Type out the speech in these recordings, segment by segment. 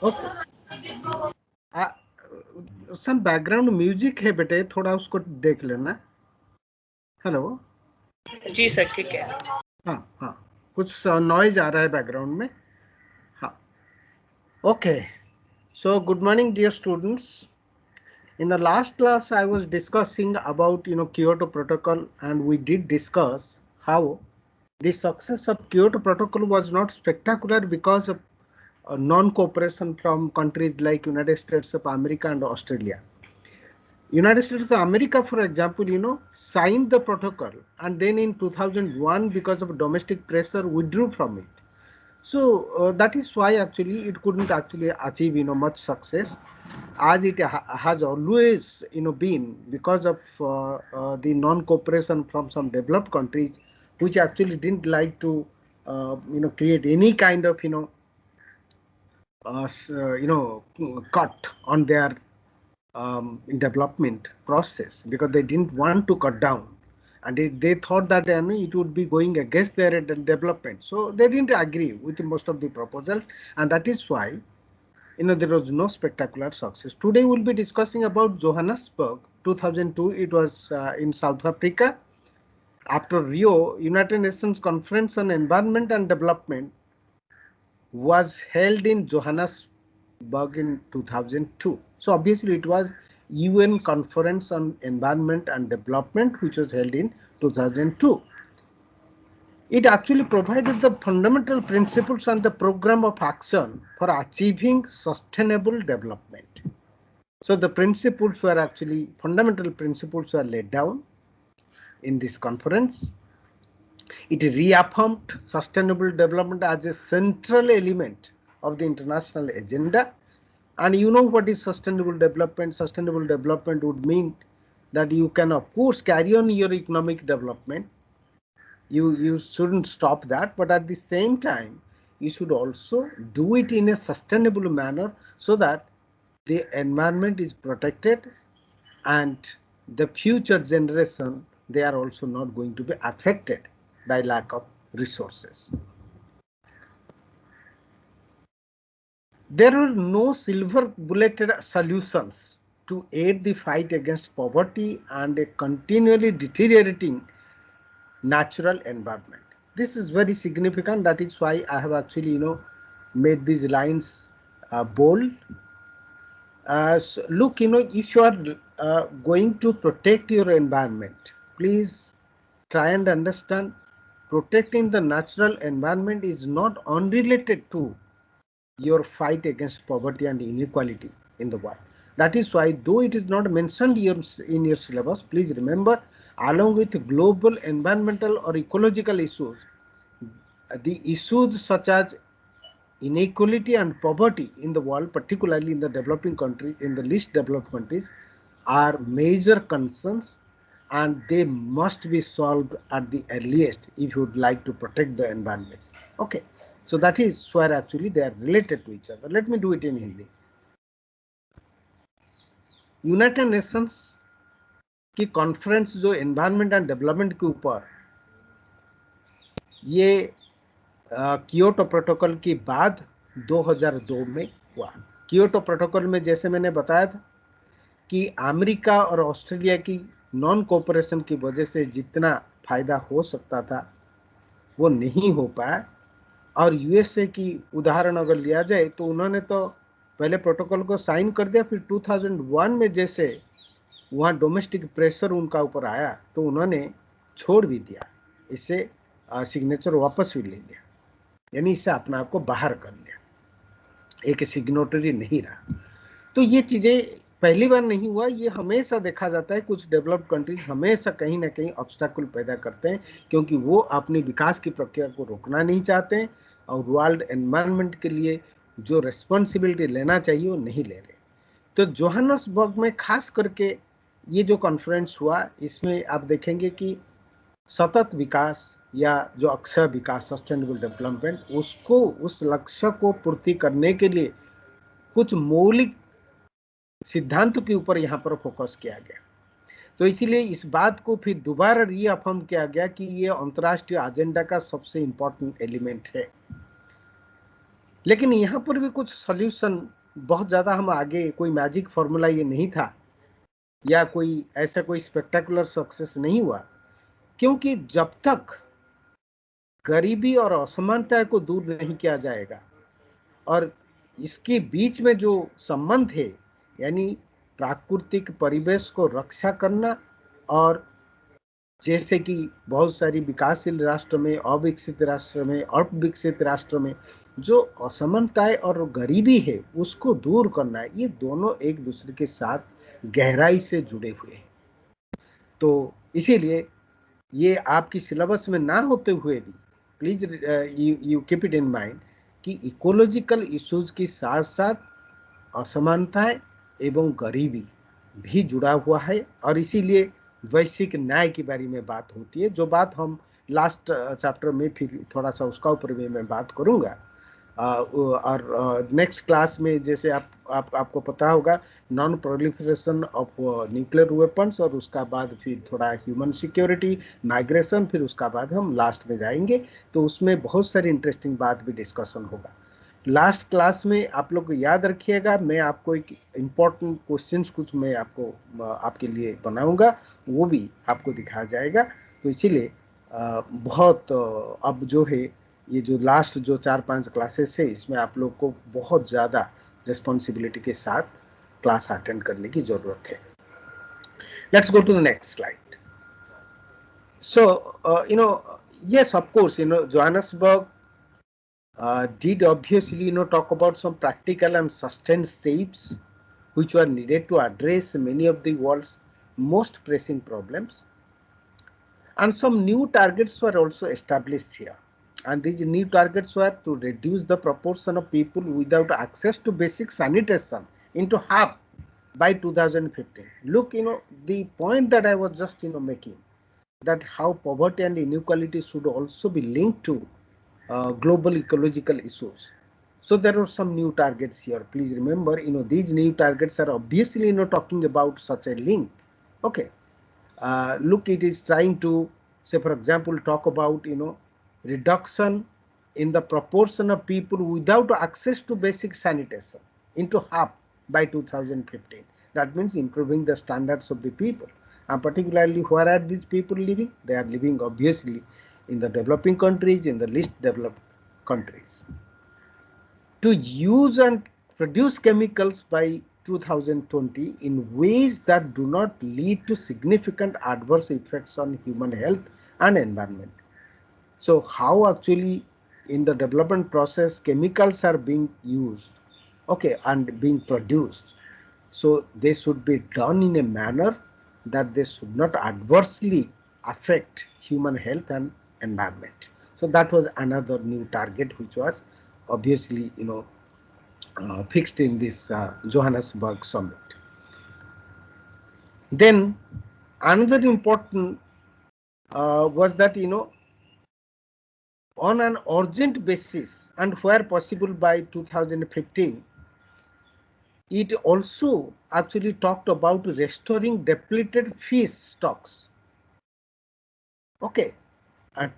Okay, some background music है बेटे, थोड़ा उसको देख लेना। हेलो। जी सर, ठीक है। हाँ हाँ, कुछ नॉइज आ रहा है बैकग्राउंड में। हाँ, okay. So good morning, dear students. In the last class I was discussing about Kyoto Protocol, and we did discuss how the success of Kyoto Protocol was not spectacular because of non-cooperation from countries like United States of America and Australia. United States of America, for example, signed the protocol, and then in 2001, because of domestic pressure, withdrew from it. So that is why actually it couldn't actually achieve much success, as it has always been because of the non-cooperation from some developed countries, which actually didn't like to create any kind of cut on their development process, because they didn't want to cut down, and they thought that it would be going against their development, so they didn't agree with most of the proposals, and that is why there was no spectacular success. Today we'll be discussing about Johannesburg 2002. It was in South Africa. After Rio, United Nations Conference on Environment and Development was held in Johannesburg in 2002. So obviously it was UN Conference on Environment and Development, which was held in 2002. It actually provided the fundamental principles and the program of action for achieving sustainable development. So the principles were actually, fundamental principles were laid down in this conference. It reaffirmed sustainable development as a central element of the international agenda. And you know what is sustainable development? Sustainable development would mean that you can of course carry on your economic development. You shouldn't stop that, but at the same time you should also do it in a sustainable manner, so that the environment is protected and the future generation, they are also not going to be affected by lack of resources. There are no silver bullet solutions to aid the fight against poverty and a continually deteriorating natural environment. This is very significant. That is why I have actually made these lines bold. So look, if you are going to protect your environment, please try and understand, protecting the natural environment is not unrelated to your fight against poverty and inequality in the world. That is why, though it is not mentioned in your syllabus, please remember, along with global environmental or ecological issues, the issues such as inequality and poverty in the world, particularly in the developing countries, in the least developed countries, are major concerns, and they must be solved at the earliest if you would like to protect the environment. Okay, so that is where actually they are related to each other. Let me do it in Hindi. United Nations की conference जो environment and development के ऊपर, ये Kyoto protocol के बाद 2002 में हुआ। Kyoto protocol में जैसे मैंने बताया था कि अमेरिका और ऑस्ट्रेलिया की नॉन कोऑपरेशन की वजह से जितना फायदा हो सकता था वो नहीं हो पाया, और यूएसए की उदाहरण अगर लिया जाए तो उन्होंने तो पहले प्रोटोकॉल को साइन कर दिया, फिर 2001 में जैसे वहाँ डोमेस्टिक प्रेशर उनका ऊपर आया तो उन्होंने छोड़ भी दिया, इससे सिग्नेचर वापस भी ले लिया, यानी इससे अपने आप को बाहर कर लिया, एक सिग्नेटरी नहीं रहा। तो ये चीजें पहली बार नहीं हुआ, ये हमेशा देखा जाता है। कुछ डेवलप्ड कंट्रीज हमेशा कहीं ना कहीं ऑब्स्टेकल पैदा करते हैं, क्योंकि वो अपनी विकास की प्रक्रिया को रोकना नहीं चाहते हैं, और वर्ल्ड एनवायरनमेंट के लिए जो रिस्पॉन्सिबिलिटी लेना चाहिए वो नहीं ले रहे। तो जोहान्सबर्ग में खास करके ये जो कॉन्फ्रेंस हुआ, इसमें आप देखेंगे कि सतत विकास या जो अक्षय विकास, सस्टेनेबल डेवलपमेंट, उसको, उस लक्ष्य को पूर्ति करने के लिए कुछ मौलिक सिद्धांतों के ऊपर यहाँ पर फोकस किया गया। तो इसीलिए इस बात को फिर दोबारा रीअफर्म किया गया कि ये अंतर्राष्ट्रीय एजेंडा का सबसे इंपॉर्टेंट एलिमेंट है। लेकिन यहाँ पर भी कुछ सॉल्यूशन, बहुत ज्यादा हम आगे कोई मैजिक फॉर्मूला ये नहीं था, या कोई ऐसा कोई स्पेक्टेकुलर सक्सेस नहीं हुआ, क्योंकि जब तक गरीबी और असमानता को दूर नहीं किया जाएगा और इसके बीच में जो संबंध है, यानी प्राकृतिक परिवेश को रक्षा करना, और जैसे कि बहुत सारी विकासशील राष्ट्र में, अविकसित राष्ट्र में, अल्प विकसित राष्ट्र में जो असमानताएं और गरीबी है उसको दूर करना है, ये दोनों एक दूसरे के साथ गहराई से जुड़े हुए हैं। तो इसीलिए ये आपकी सिलेबस में ना होते हुए भी please you keep it in mind कि इकोलॉजिकल इश्यूज के साथ साथ असमानताएं एवं गरीबी भी जुड़ा हुआ है, और इसीलिए वैश्विक न्याय के बारे में बात होती है, जो बात हम लास्ट चैप्टर में फिर थोड़ा सा उसका ऊपर में मैं बात करूंगा। और नेक्स्ट क्लास में जैसे आपको पता होगा non proliferation of nuclear weapons, और उसका बाद फिर थोड़ा ह्यूमन सिक्योरिटी, माइग्रेशन, फिर उसका बाद हम लास्ट में जाएंगे, तो उसमें बहुत सारी इंटरेस्टिंग बात भी डिस्कशन होगा। लास्ट क्लास में आप लोग याद रखिएगा, मैं आपको एक इम्पोर्टेंट क्वेश्चंस कुछ मैं आपको आपके लिए बनाऊंगा, वो भी आपको दिखाया जाएगा। तो इसीलिए बहुत अब जो है ये जो लास्ट जो 4-5 क्लासेस है, इसमें आप लोग को बहुत ज़्यादा रिस्पॉन्सिबिलिटी के साथ क्लास अटेंड करने की जरूरत है। Let's go to the next slide. So yes, of course, Johannesburg did obviously talk about some practical and sustained steps which were needed to address many of the world's most pressing problems, and some new targets were also established here. And these new targets were to reduce the proportion of people without access to basic sanitation into half by 2015. Look, the point that I was just making, that how poverty and inequality should also be linked to global ecological issues. So there are some new targets here. Please remember, these new targets are obviously, talking about such a link. Okay. Look, it is trying to, say, for example, talk about, reduction in the proportion of people without access to basic sanitation into half by 2015. That means improving the standards of the people. And particularly, where are these people living? They are living obviously in the developing countries, in the least developed countries. To use and produce chemicals by 2020 in ways that do not lead to significant adverse effects on human health and environment. So how actually in the development process chemicals are being used, okay, and being produced. So they should be done in a manner that they should not adversely affect human health and environment. So that was another new target which was obviously fixed in this Johannesburg summit. Then another important was that on an urgent basis and where possible by 2015, it also actually talked about restoring depleted fish stocks, okay,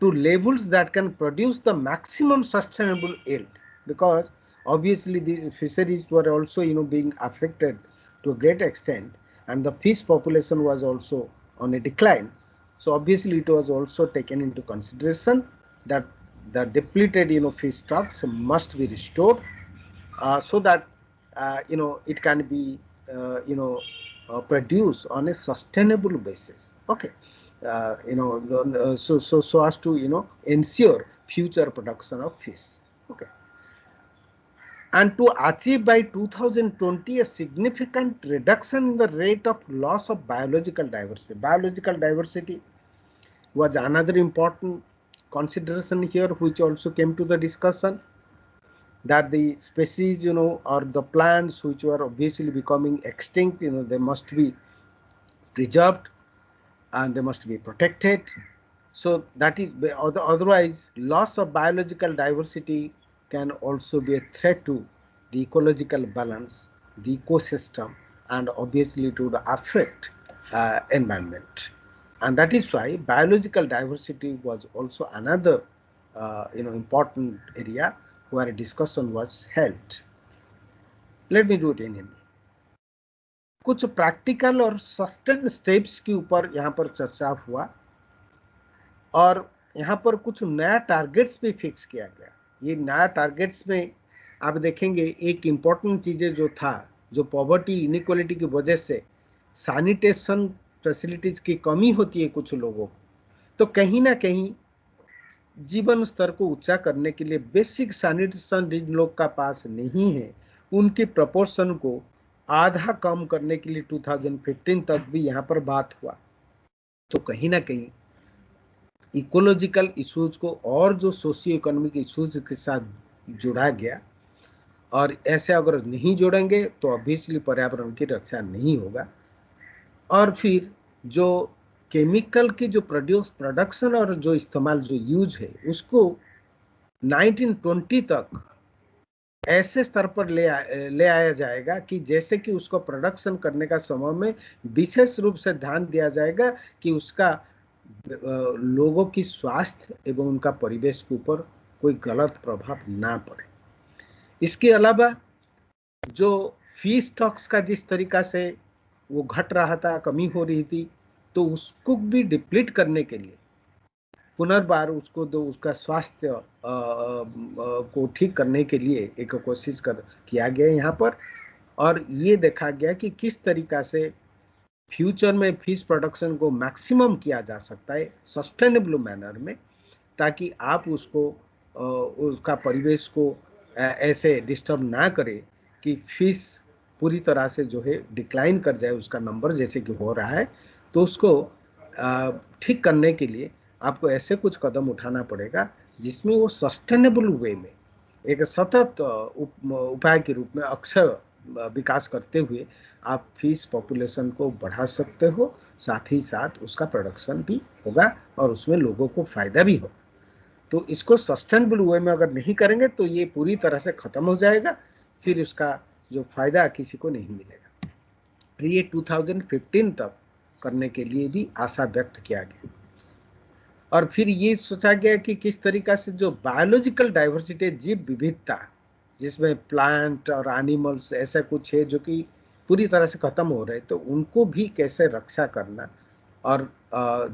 to levels that can produce the maximum sustainable yield, because obviously the fisheries were also being affected to a great extent, and the fish population was also on a decline. So obviously it was also taken into consideration that the depleted fish stocks must be restored, so that it can be produced on a sustainable basis, okay, so as to ensure future production of fish, okay, and to achieve by 2020 a significant reduction in the rate of loss of biological diversity. Biological diversity was another important consideration here which also came to the discussion, that the species or the plants which were obviously becoming extinct, they must be preserved and they must be protected. So that is, otherwise loss of biological diversity can also be a threat to the ecological balance, the ecosystem, and obviously to the affect environment. And that is why biological diversity was also another important area where a discussion was held. Let me do it in Hindi. कुछ practical और sustain steps के ऊपर यहाँ पर चर्चा हुआ और यहाँ पर कुछ नया टारगेट्स भी फिक्स किया गया। ये नया टारगेट्स में आप देखेंगे एक इम्पोर्टेंट चीजें जो था, जो पॉवर्टी इनइक्वालिटी की वजह से सैनिटेशन फैसिलिटीज की कमी होती है कुछ लोगों को, तो कहीं ना कहीं जीवन स्तर को ऊंचा करने के लिए बेसिक सैनिटेशन जिन लोग का पास नहीं है उनकी प्रपोर्शन को आधा कम करने के लिए 2015 तक भी यहाँ पर बात हुआ। तो कहीं ना कहीं इकोलॉजिकल इश्यूज को और जो सोशियो इकोनॉमिक इश्यूज के साथ जोड़ा गया, और ऐसे अगर नहीं जोड़ेंगे तो ऑब्वियसली पर्यावरण की रक्षा नहीं होगा। और फिर जो केमिकल की जो प्रोडक्शन और जो इस्तेमाल जो यूज है उसको 1920 तक ऐसे स्तर पर ले आया जाएगा कि जैसे कि उसको प्रोडक्शन करने का समय में विशेष रूप से ध्यान दिया जाएगा कि उसका लोगों की स्वास्थ्य एवं उनका परिवेश के ऊपर कोई गलत प्रभाव ना पड़े। इसके अलावा जो फीस स्टॉक्स का जिस तरीका से वो घट रहा था, कमी हो रही थी, तो उसको भी डिप्लीट करने के लिए पुनर्बार उसको तो उसका स्वास्थ्य को ठीक करने के लिए एक कोशिश किया गया यहाँ पर। और ये देखा गया कि किस तरीका से फ्यूचर में फिश प्रोडक्शन को मैक्सिमम किया जा सकता है सस्टेनेबल मैनर में, ताकि आप उसको उसका परिवेश को ऐसे डिस्टर्ब ना करे कि फिश पूरी तरह से जो है डिक्लाइन कर जाए उसका नंबर, जैसे कि हो रहा है। तो उसको ठीक करने के लिए आपको ऐसे कुछ कदम उठाना पड़ेगा जिसमें वो सस्टेनेबल वे में एक सतत उपाय के रूप में अक्षय विकास करते हुए आप फिश पॉपुलेशन को बढ़ा सकते हो, साथ ही साथ उसका प्रोडक्शन भी होगा और उसमें लोगों को फायदा भी हो। तो इसको सस्टेनेबल वे में अगर नहीं करेंगे तो ये पूरी तरह से खत्म हो जाएगा, फिर उसका जो फायदा किसी को नहीं मिलेगा। फिर ये 2015 तक करने के लिए भी आशा व्यक्त किया गया। और फिर ये सोचा गया कि किस तरीका से जो बायोलॉजिकल डाइवर्सिटी, जीव विविधता, जिसमें प्लांट और एनिमल्स ऐसा कुछ है जो कि पूरी तरह से खत्म हो रहे, तो उनको भी कैसे रक्षा करना और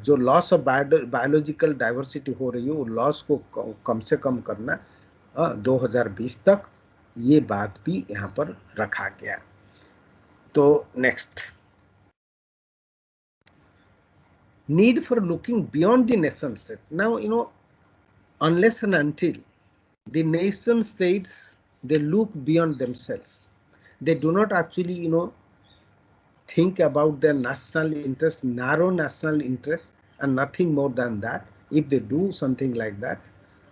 जो लॉस ऑफ बायोलॉजिकल डाइवर्सिटी हो रही है वो लॉस को कम से कम करना 2020 तक, ये बात भी यहाँ पर रखा गया। तो next, need for looking beyond the nation state. Now, unless and until the nation states, they look beyond themselves, they do not actually, think about their national interest, narrow national interest, and nothing more than that. If they do something like that,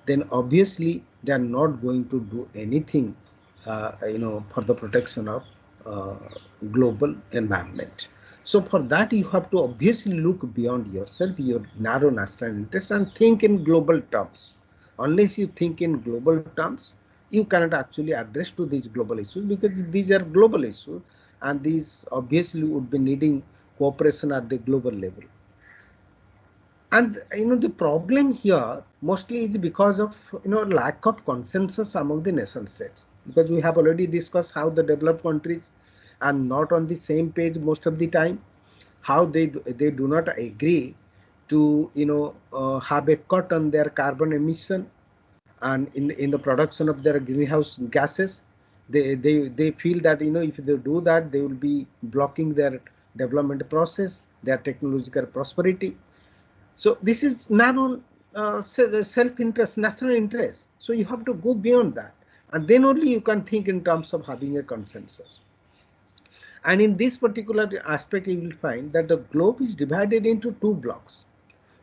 then obviously they are not going to do anything, for the protection of global environment. So for that, you have to obviously look beyond yourself, your narrow national interest, and think in global terms. Unless you think in global terms, you cannot actually address to these global issues, because these are global issues, and these obviously would be needing cooperation at the global level. And the problem here mostly is because of lack of consensus among the nation states, because we have already discussed how the developed countries are not on the same page most of the time, how they do not agree to have a cut on their carbon emission and in the production of their greenhouse gases. They feel that if they do that, they will be blocking their development process, their technological prosperity. So this is narrow self-interest, national interest. So you have to go beyond that, and then only you can think in terms of having a consensus. And in this particular aspect, you will find that the globe is divided into two blocks.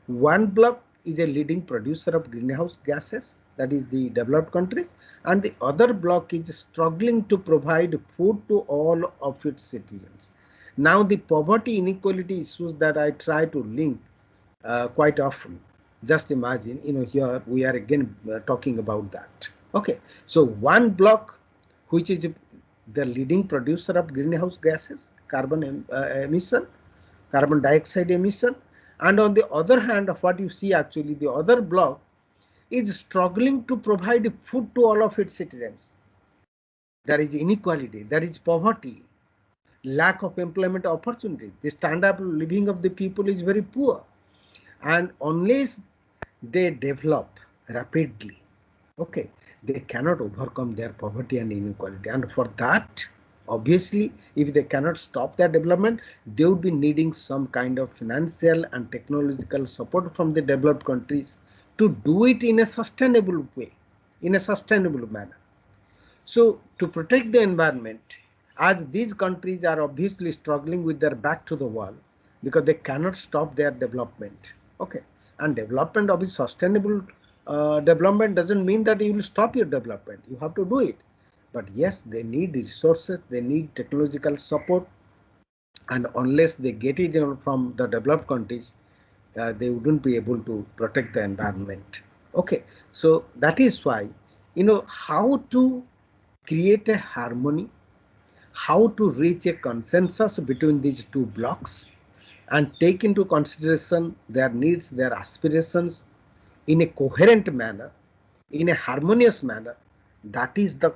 One block is a leading producer of greenhouse gases, that is the developed countries, and the other block is struggling to provide food to all of its citizens. Now, the poverty inequality issues that I try to link quite often, just imagine, here we are again talking about that. Okay, so one block, which is the leading producer of greenhouse gases, carbon emission, carbon dioxide emission, and on the other hand, what you see actually, the other block is struggling to provide food to all of its citizens. There is inequality, there is poverty, lack of employment opportunities. The standard of living of the people is very poor. And unless they develop rapidly, okay, they cannot overcome their poverty and inequality. And for that, obviously, if they cannot stop their development, they would be needing some kind of financial and technological support from the developed countries to do it in a sustainable way, in a sustainable manner. So to protect the environment, as these countries are obviously struggling with their back to the wall because they cannot stop their development. Okay, and development of sustainable development doesn't mean that you will stop your development. You have to do it. But yes, they need resources, they need technological support, and unless they get it from the developed countries, they wouldn't be able to protect the environment. Okay, so that is why, how to create a harmony, how to reach a consensus between these two blocks and take into consideration their needs, their aspirations in a coherent manner, in a harmonious manner. That is the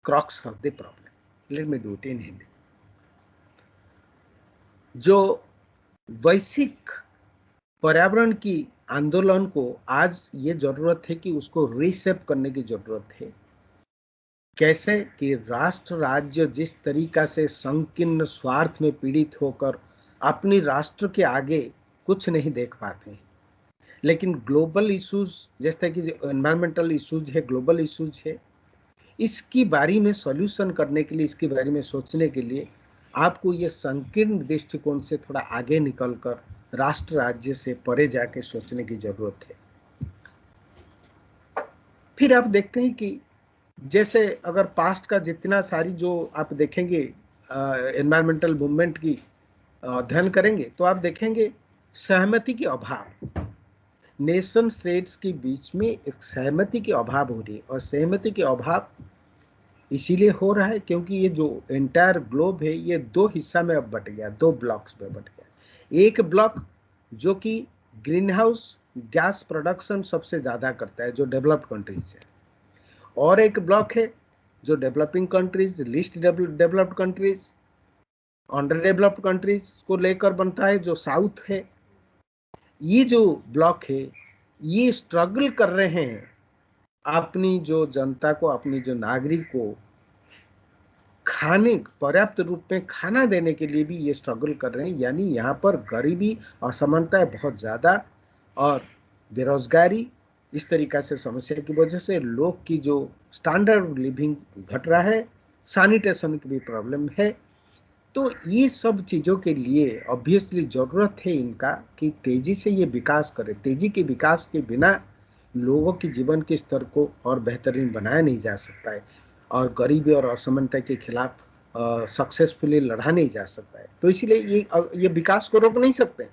crux of the problem. Let me do it in Hindi. जो वैश्विक पर्यावरण की आंदोलन को आज ये जरूरत है कि उसको रीसेप करने की जरूरत है। कैसे कि राष्ट्र राज्य जिस तरीका से संकीर्ण स्वार्थ में पीड़ित होकर अपनी राष्ट्र के आगे कुछ नहीं देख पाते हैं, लेकिन ग्लोबल इश्यूज जैसे कि एनवायरमेंटल इश्यूज है, ग्लोबल इश्यूज है, इसकी बारे में सॉल्यूशन करने के लिए, इसके बारे में सोचने के लिए आपको ये संकीर्ण दृष्टिकोण से थोड़ा आगे निकलकर राष्ट्र राज्य से परे जाके सोचने की जरूरत है। फिर आप देखते हैं कि जैसे अगर पास्ट का जितना सारी जो आप देखेंगे एनवायरमेंटल मूवमेंट की अध्ययन करेंगे तो आप देखेंगे सहमति के अभाव, नेशन स्टेट्स के बीच में एक सहमति की अभाव हो रही है। और सहमति के अभाव इसीलिए हो रहा है क्योंकि ये जो एंटायर ग्लोब है ये दो हिस्सा में अब बट गया, दो ब्लॉक्स में बट गया। एक ब्लॉक जो कि ग्रीन हाउस गैस प्रोडक्शन सबसे ज्यादा करता है, जो डेवलप्ड कंट्रीज है, और एक ब्लॉक है जो developing countries, least developed countries, under developed countries को लेकर बनता है, जो साउथ है। ये जो ब्लॉक है ये स्ट्रगल कर रहे हैं अपनी जो जनता को, अपनी जो नागरिक को खाने, पर्याप्त रूप में खाना देने के लिए भी ये स्ट्रगल कर रहे हैं। यानी यहाँ पर गरीबी, असमानता बहुत ज्यादा और बेरोजगारी, इस तरीका से समस्या की वजह से लोग की जो स्टैंडर्ड लिविंग घट रहा है, सैनिटेशन की भी प्रॉब्लम है। तो ये सब चीजों के लिए ऑब्वियसली जरूरत है इनका कि तेजी से ये विकास करे। तेजी के विकास के बिना लोगों के जीवन के स्तर को और बेहतरीन बनाया नहीं जा सकता है और गरीबी और असमानता के खिलाफ सक्सेसफुली लड़ा नहीं जा सकता है। तो इसीलिए ये विकास को रोक नहीं सकते।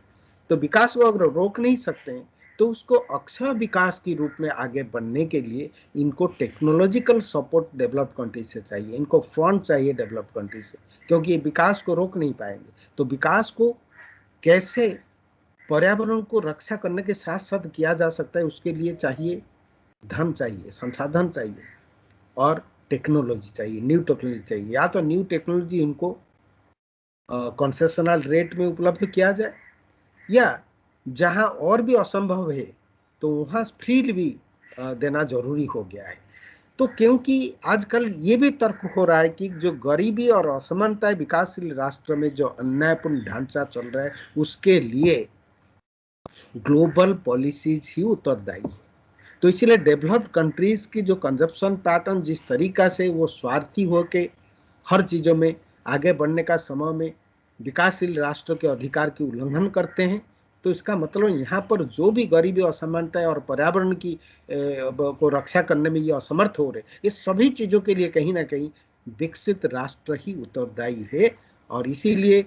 तो विकास को अगर रोक नहीं सकते हैं तो उसको अक्षय विकास के रूप में आगे बढ़ने के लिए इनको टेक्नोलॉजिकल सपोर्ट डेवलप्ड कंट्री से चाहिए, इनको फंड चाहिए डेवलप्ड कंट्री से, क्योंकि ये विकास को रोक नहीं पाएंगे। तो विकास को कैसे पर्यावरण को रक्षा करने के साथ साथ किया जा सकता है, उसके लिए चाहिए धन, चाहिए संसाधन, चाहिए और टेक्नोलॉजी चाहिए, न्यू टेक्नोलॉजी चाहिए। या तो न्यू टेक्नोलॉजी इनको कंसेशनल रेट में उपलब्ध किया जाए, या जहां और भी असंभव है तो वहां फ्री भी देना जरूरी हो गया है। तो क्योंकि आजकल ये भी तर्क हो रहा है कि जो गरीबी और असमानता है विकासशील राष्ट्र में, जो अन्यायपूर्ण ढांचा चल रहा है, उसके लिए ग्लोबल पॉलिसीज ही उत्तरदायी है। तो इसलिए डेवलप्ड कंट्रीज की जो कंजप्शन पैटर्न, जिस तरीका से वो स्वार्थी होके हर चीजों में आगे बढ़ने का समय में विकासशील राष्ट्र के अधिकार की उल्लंघन करते हैं, तो इसका मतलब यहाँ पर जो भी गरीबी, असमानता और पर्यावरण की को रक्षा करने में ये असमर्थ हो रहे, इस सभी चीजों के लिए कहीं ना कहीं विकसित राष्ट्र ही उत्तरदायी है। और इसीलिए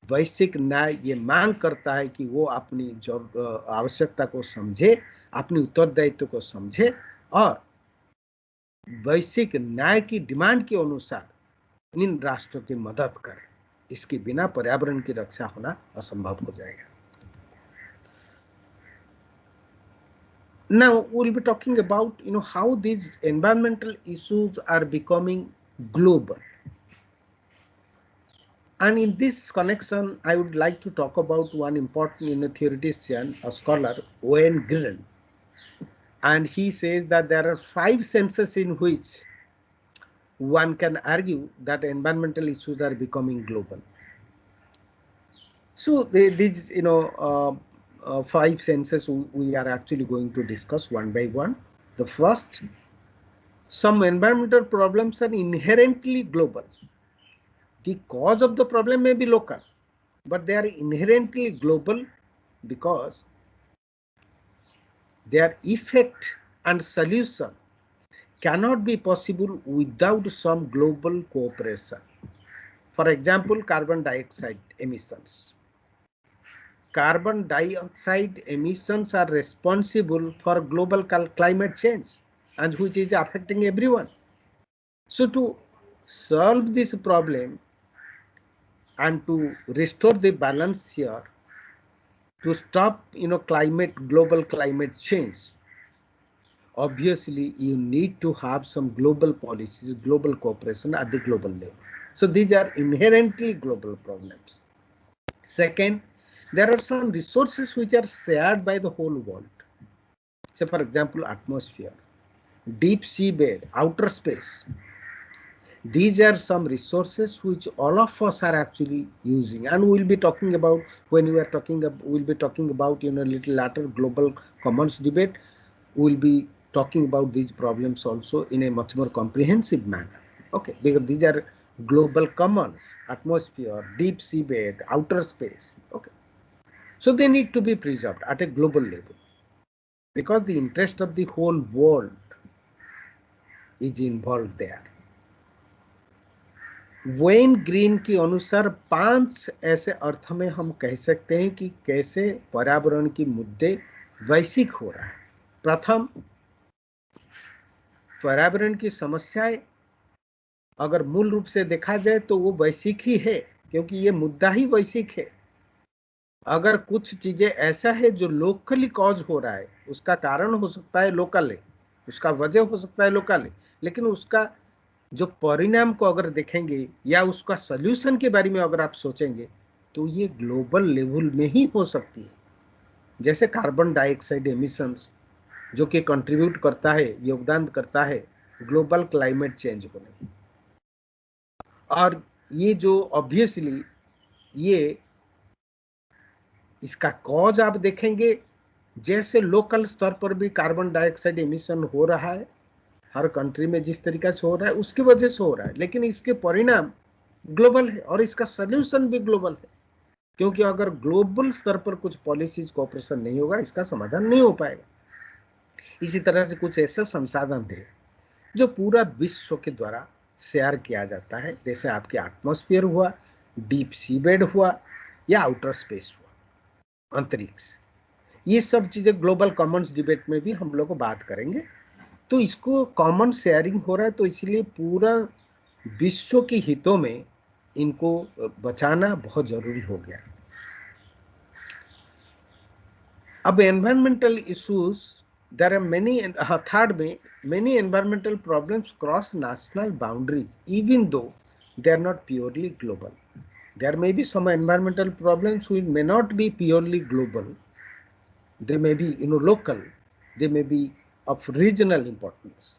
वैश्विक न्याय ये मांग करता है कि वो अपनी आवश्यकता को समझे, अपनी उत्तरदायित्व को समझे और वैश्विक न्याय की डिमांड के अनुसार इन राष्ट्रों की मदद करें। इसके बिना पर्यावरण की रक्षा होना असंभव हो जाएगा। Now we'll be talking about how these environmental issues are becoming global. And in this connection, I would like to talk about one important theoretician, a scholar, Wayne Green. And he says that there are 5 senses in which one can argue that environmental issues are becoming global. So these 5 senses we are actually going to discuss one by one. The first, some environmental problems are inherently global. The cause of the problem may be local, but they are inherently global because their effect and solution cannot be possible without some global cooperation. For example, carbon dioxide emissions. Carbon dioxide emissions are responsible for global climate change, and which is affecting everyone. So to solve this problem and to restore the balance here, to stop global climate change, obviously you need to have some global policies, global cooperation at the global level. So these are inherently global problems. Second, there are some resources which are shared by the whole world. Say for example, atmosphere, deep seabed, outer space. These are some resources which all of us are actually using, and we'll be talking about when we are talking. We'll be talking about little later global commons debate. We'll be talking about these problems also in a much more comprehensive manner. Okay, because these are global commons: atmosphere, deep seabed, outer space. Okay, so they need to be preserved at a global level because the interest of the whole world is involved there. When green के अनुसार 5 ऐसे अर्थ में हम कह सकते हैं कि कैसे पर्यावरण के मुद्दे वैश्विक हो रहा है. प्रथम, पर्यावरण की समस्याएं अगर मूल रूप से देखा जाए तो वो वैश्विक ही है, क्योंकि ये मुद्दा ही वैश्विक है. अगर कुछ चीजें ऐसा है जो लोकली कॉज हो रहा है, उसका कारण हो सकता है लोकल है, उसका वजह हो सकता है लोकल है, लेकिन उसका जो परिणाम को अगर देखेंगे या उसका सॉल्यूशन के बारे में अगर आप सोचेंगे तो ये ग्लोबल लेवल में ही हो सकती है. जैसे कार्बन डाइऑक्साइड एमिशंस जो कि कंट्रीब्यूट करता है, योगदान करता है ग्लोबल क्लाइमेट चेंज होने. और ये जो ऑब्वियसली ये इसका कॉज आप देखेंगे, जैसे लोकल स्तर पर भी कार्बन डाइऑक्साइड एमिशन हो रहा है, हर कंट्री में जिस तरीके से हो रहा है उसकी वजह से हो रहा है, लेकिन इसके परिणाम ग्लोबल है और इसका सॉल्यूशन भी ग्लोबल है. क्योंकि अगर ग्लोबल स्तर पर कुछ पॉलिसीज कोऑपरेशन नहीं होगा, इसका समाधान नहीं हो पाएगा. इसी तरह से कुछ ऐसे संसाधन है जो पूरा विश्व के द्वारा शेयर किया जाता है, जैसे आपके एटमॉस्फेयर हुआ, डीप सीबेड हुआ या आउटर स्पेस हुआ, अंतरिक्ष. ये सब चीजें ग्लोबल कॉमन्स डिबेट में भी हम लोग बात करेंगे. तो इसको कॉमन शेयरिंग हो रहा है, तो इसलिए पूरा विश्व के हितों में इनको बचाना बहुत जरूरी हो गया. अब environmental issues, there are many. Third में, many environmental problems cross national boundaries even though they are not purely global. There may be some environmental problems which may not be purely global. They may be local, they may be of regional importance,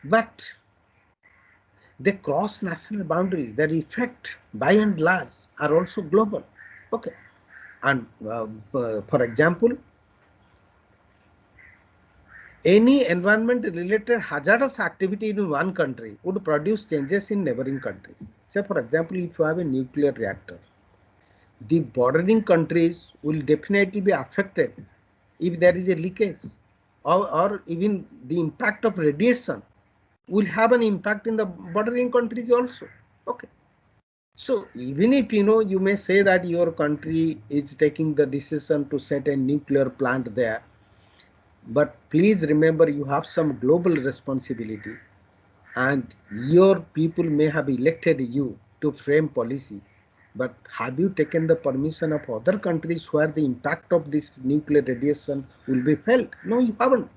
but they cross national boundaries. Their effect by and large are also global. Okay, and for example, any environment related hazardous activity in one country would produce changes in neighboring countries. Say for example, if you have a nuclear reactor, the bordering countries will definitely be affected if there is a leakage, or even the impact of radiation will have an impact in the bordering countries also. Okay, so even if you may say that your country is taking the decision to set a nuclear plant there, but please remember you have some global responsibility, and your people may have elected you to frame policy, But have you taken the permission of other countries where the impact of this nuclear radiation will be felt? No, you haven't.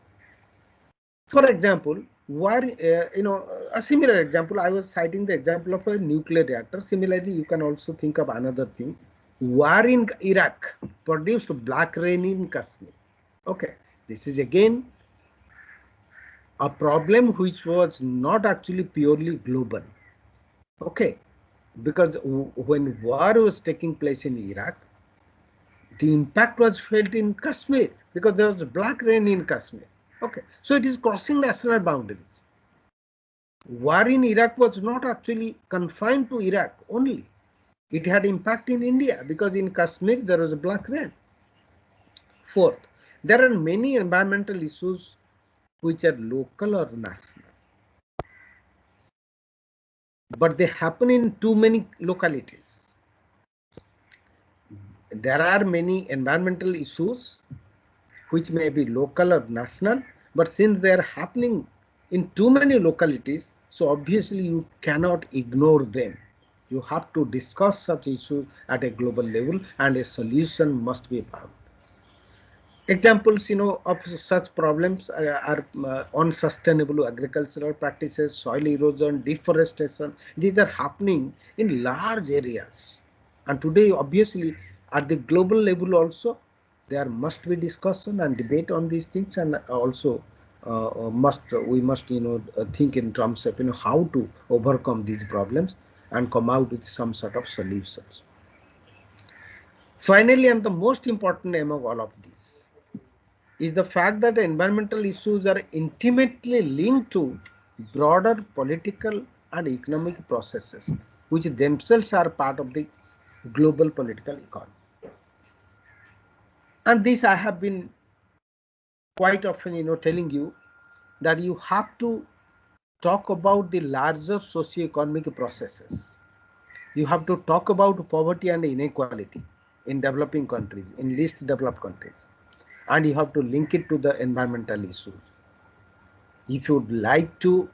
For example, a similar example, I was citing the example of a nuclear reactor. Similarly, you can also think of another thing. War in Iraq produced black rain in Kashmir. Okay, this is again a problem which was not actually purely global. Okay, because when war was taking place in Iraq, the impact was felt in Kashmir because there was black rain in Kashmir. Okay, so it is crossing national boundaries. War in Iraq was not actually confined to Iraq only. It had impact in India because in Kashmir there was a black rain. Fourth, there are many environmental issues which are local or national, but they happen in too many localities. There are many environmental issues which may be local or national, but since they are happening in too many localities, so obviously you cannot ignore them. You have to discuss such issues at a global level and a solution must be found. Examples, of such problems are unsustainable agricultural practices, soil erosion, deforestation. These are happening in large areas. And today, obviously, at the global level also, there must be discussion and debate on these things, and also we must think in terms of how to overcome these problems and come out with some sort of solutions. Finally, and the most important among all of these is the fact that environmental issues are intimately linked to broader political and economic processes, which themselves are part of the global political economy. And this I have been quite often, telling you that you have to talk about the larger socio-economic processes. You have to talk about poverty and inequality in developing countries, in least developed countries, and you have to link it to the environmental issues. If you would like to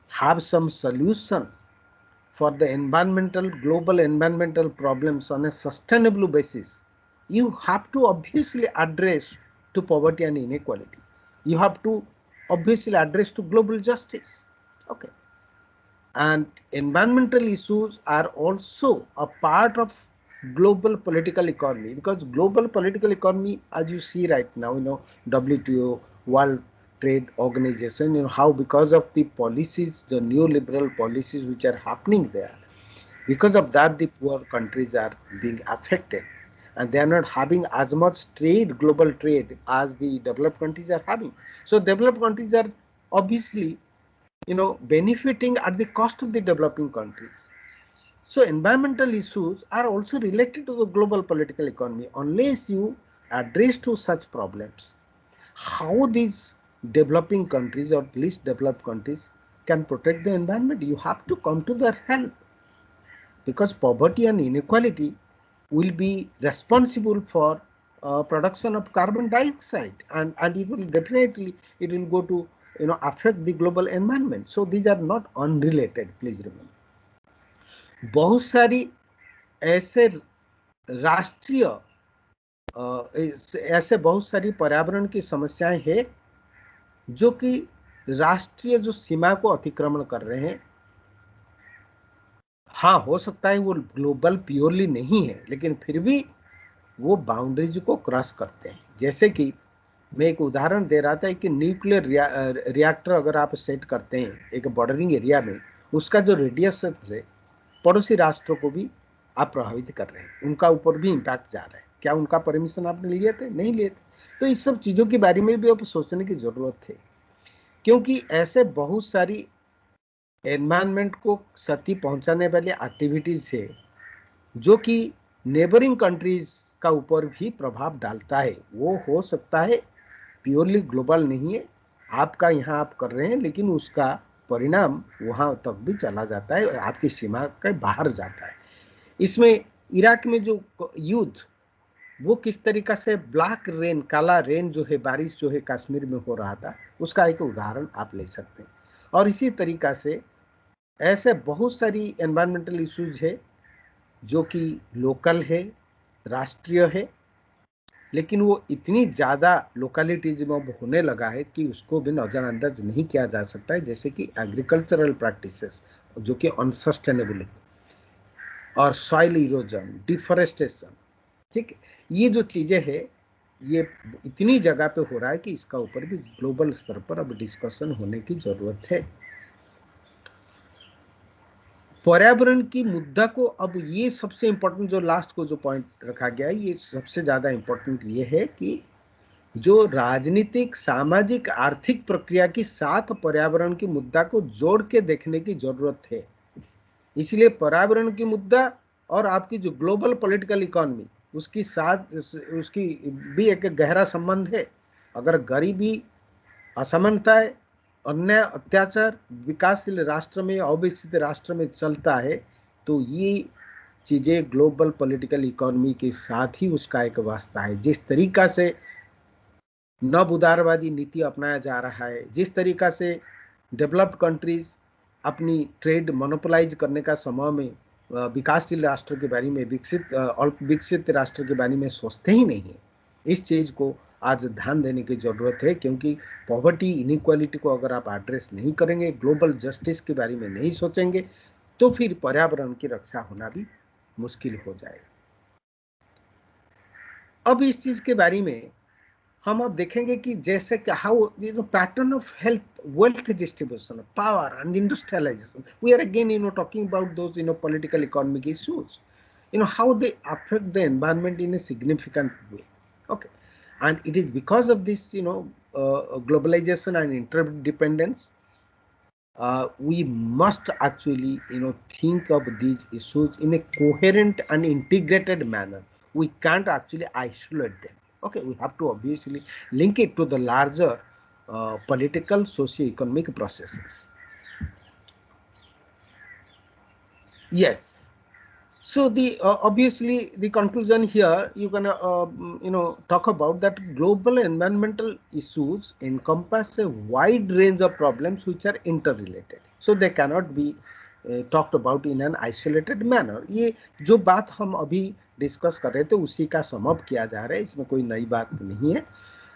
have some solution for the global environmental problems on a sustainable basis, you have to obviously address to poverty and inequality. You have to obviously address to global justice. Okay. And environmental issues are also a part of global political economy, because global political economy, as you see right now, WTO, World Trade Organization, how because of the policies, the neoliberal policies which are happening there, because of that the poor countries are being affected and they are not having as much global trade as the developed countries are having. So developed countries are obviously benefiting at the cost of the developing countries. So environmental issues are also related to the global political economy. Unless you address to such problems, how these developing countries or least developed countries can protect the environment, you have to come to their help, because poverty and inequality will be responsible for production of carbon dioxide, and it will definitely go to affect the global environment. So these are not unrelated, please remember. बहुत सारी ऐसे राष्ट्रीय ऐसे बहुत सारी पर्यावरण की समस्याएं हैं जो कि राष्ट्रीय जो सीमा को अतिक्रमण कर रहे हैं। हाँ, हो सकता है वो ग्लोबल प्योरली नहीं है, लेकिन फिर भी वो बाउंड्रीज को क्रॉस करते हैं। जैसे कि मैं एक उदाहरण दे रहा था कि न्यूक्लियर रिएक्टर अगर आप सेट करते हैं एक बॉर्डरिंग एरिया में, उसका जो रेडियस है पड़ोसी राष्ट्रों को भी आप प्रभावित कर रहे हैं, उनका ऊपर भी इम्पैक्ट जा रहा है। क्या उनका परमिशन आपने लिए थे? नहीं लिए थे। तो इस सब चीज़ों के बारे में भी अब सोचने की ज़रूरत है, क्योंकि ऐसे बहुत सारी एनवायरनमेंट को क्षति पहुंचाने वाली एक्टिविटीज है जो कि नेबरिंग कंट्रीज का ऊपर भी प्रभाव डालता है। वो हो सकता है प्योरली ग्लोबल नहीं है, आपका यहाँ आप कर रहे हैं, लेकिन उसका परिणाम वहाँ तक भी चला जाता है, आपकी सीमा के बाहर जाता है। इसमें इराक में जो युद्ध, वो किस तरीका से ब्लैक रेन, काला रेन जो है, बारिश जो है कश्मीर में हो रहा था, उसका एक उदाहरण आप ले सकते हैं। और इसी तरीका से ऐसे बहुत सारी एनवायरमेंटल इश्यूज है जो कि लोकल है, राष्ट्रीय है, लेकिन वो इतनी ज़्यादा लोकलिटीज में होने लगा है कि उसको भी नज़रअंदाज नहीं किया जा सकता है, जैसे कि एग्रीकल्चरल प्रैक्टिसेस जो कि अनसस्टेनेबल है, और सॉइल इरोजन, डिफोरेस्टेशन। ठीक है, ये जो चीज़ें हैं ये इतनी जगह पे हो रहा है कि इसका ऊपर भी ग्लोबल स्तर पर अब डिस्कशन होने की ज़रूरत है। पर्यावरण की मुद्दा को अब ये सबसे इंपॉर्टेंट जो लास्ट को जो पॉइंट रखा गया है, ये सबसे ज़्यादा इंपॉर्टेंट ये है कि जो राजनीतिक, सामाजिक, आर्थिक प्रक्रिया के साथ पर्यावरण की मुद्दा को जोड़ के देखने की जरूरत है। इसलिए पर्यावरण की मुद्दा और आपकी जो ग्लोबल पॉलिटिकल इकोनॉमी उसकी साथ उसकी भी एक गहरा संबंध है। अगर गरीबी, असमानताएं, अन्याय, अत्याचार विकासशील राष्ट्र में, अविकसित राष्ट्र में चलता है तो ये चीजें ग्लोबल पॉलिटिकल इकोनॉमी के साथ ही उसका एक वास्ता है। जिस तरीका से नव उदारवादी नीति अपनाया जा रहा है, जिस तरीका से डेवलप्ड कंट्रीज अपनी ट्रेड मोनोपोलाइज करने का समय में विकासशील राष्ट्र के बारे में, विकसित राष्ट्र के बारे में सोचते ही नहीं है। इस चीज को आज ध्यान देने की जरूरत है, क्योंकि पॉवर्टी, इनइक्वालिटी को अगर आप एड्रेस नहीं करेंगे, ग्लोबल जस्टिस के बारे में नहीं सोचेंगे, तो फिर पर्यावरण की रक्षा होना भी मुश्किल हो जाएगा। अब इस चीज के बारे में हम अब देखेंगे कि जैसे कि how pattern of health, wealth distribution, power and industrialisation, we are again talking about those political economic issues, how they affect the environment in a significant way. Okay, and it is because of this globalization and interdependence, we must actually think of these issues in a coherent and integrated manner. We can't actually isolate them. Okay, we have to obviously link it to the larger political socio-economic processes. Yes. So the obviously the conclusion here you can talk about that global environmental issues encompass a wide range of problems which are interrelated. So they cannot be talked about in an isolated manner. ये जो बात हम अभी discuss कर रहे थे उसी का सम अप किया जा रहा है, इसमें कोई नई बात नहीं है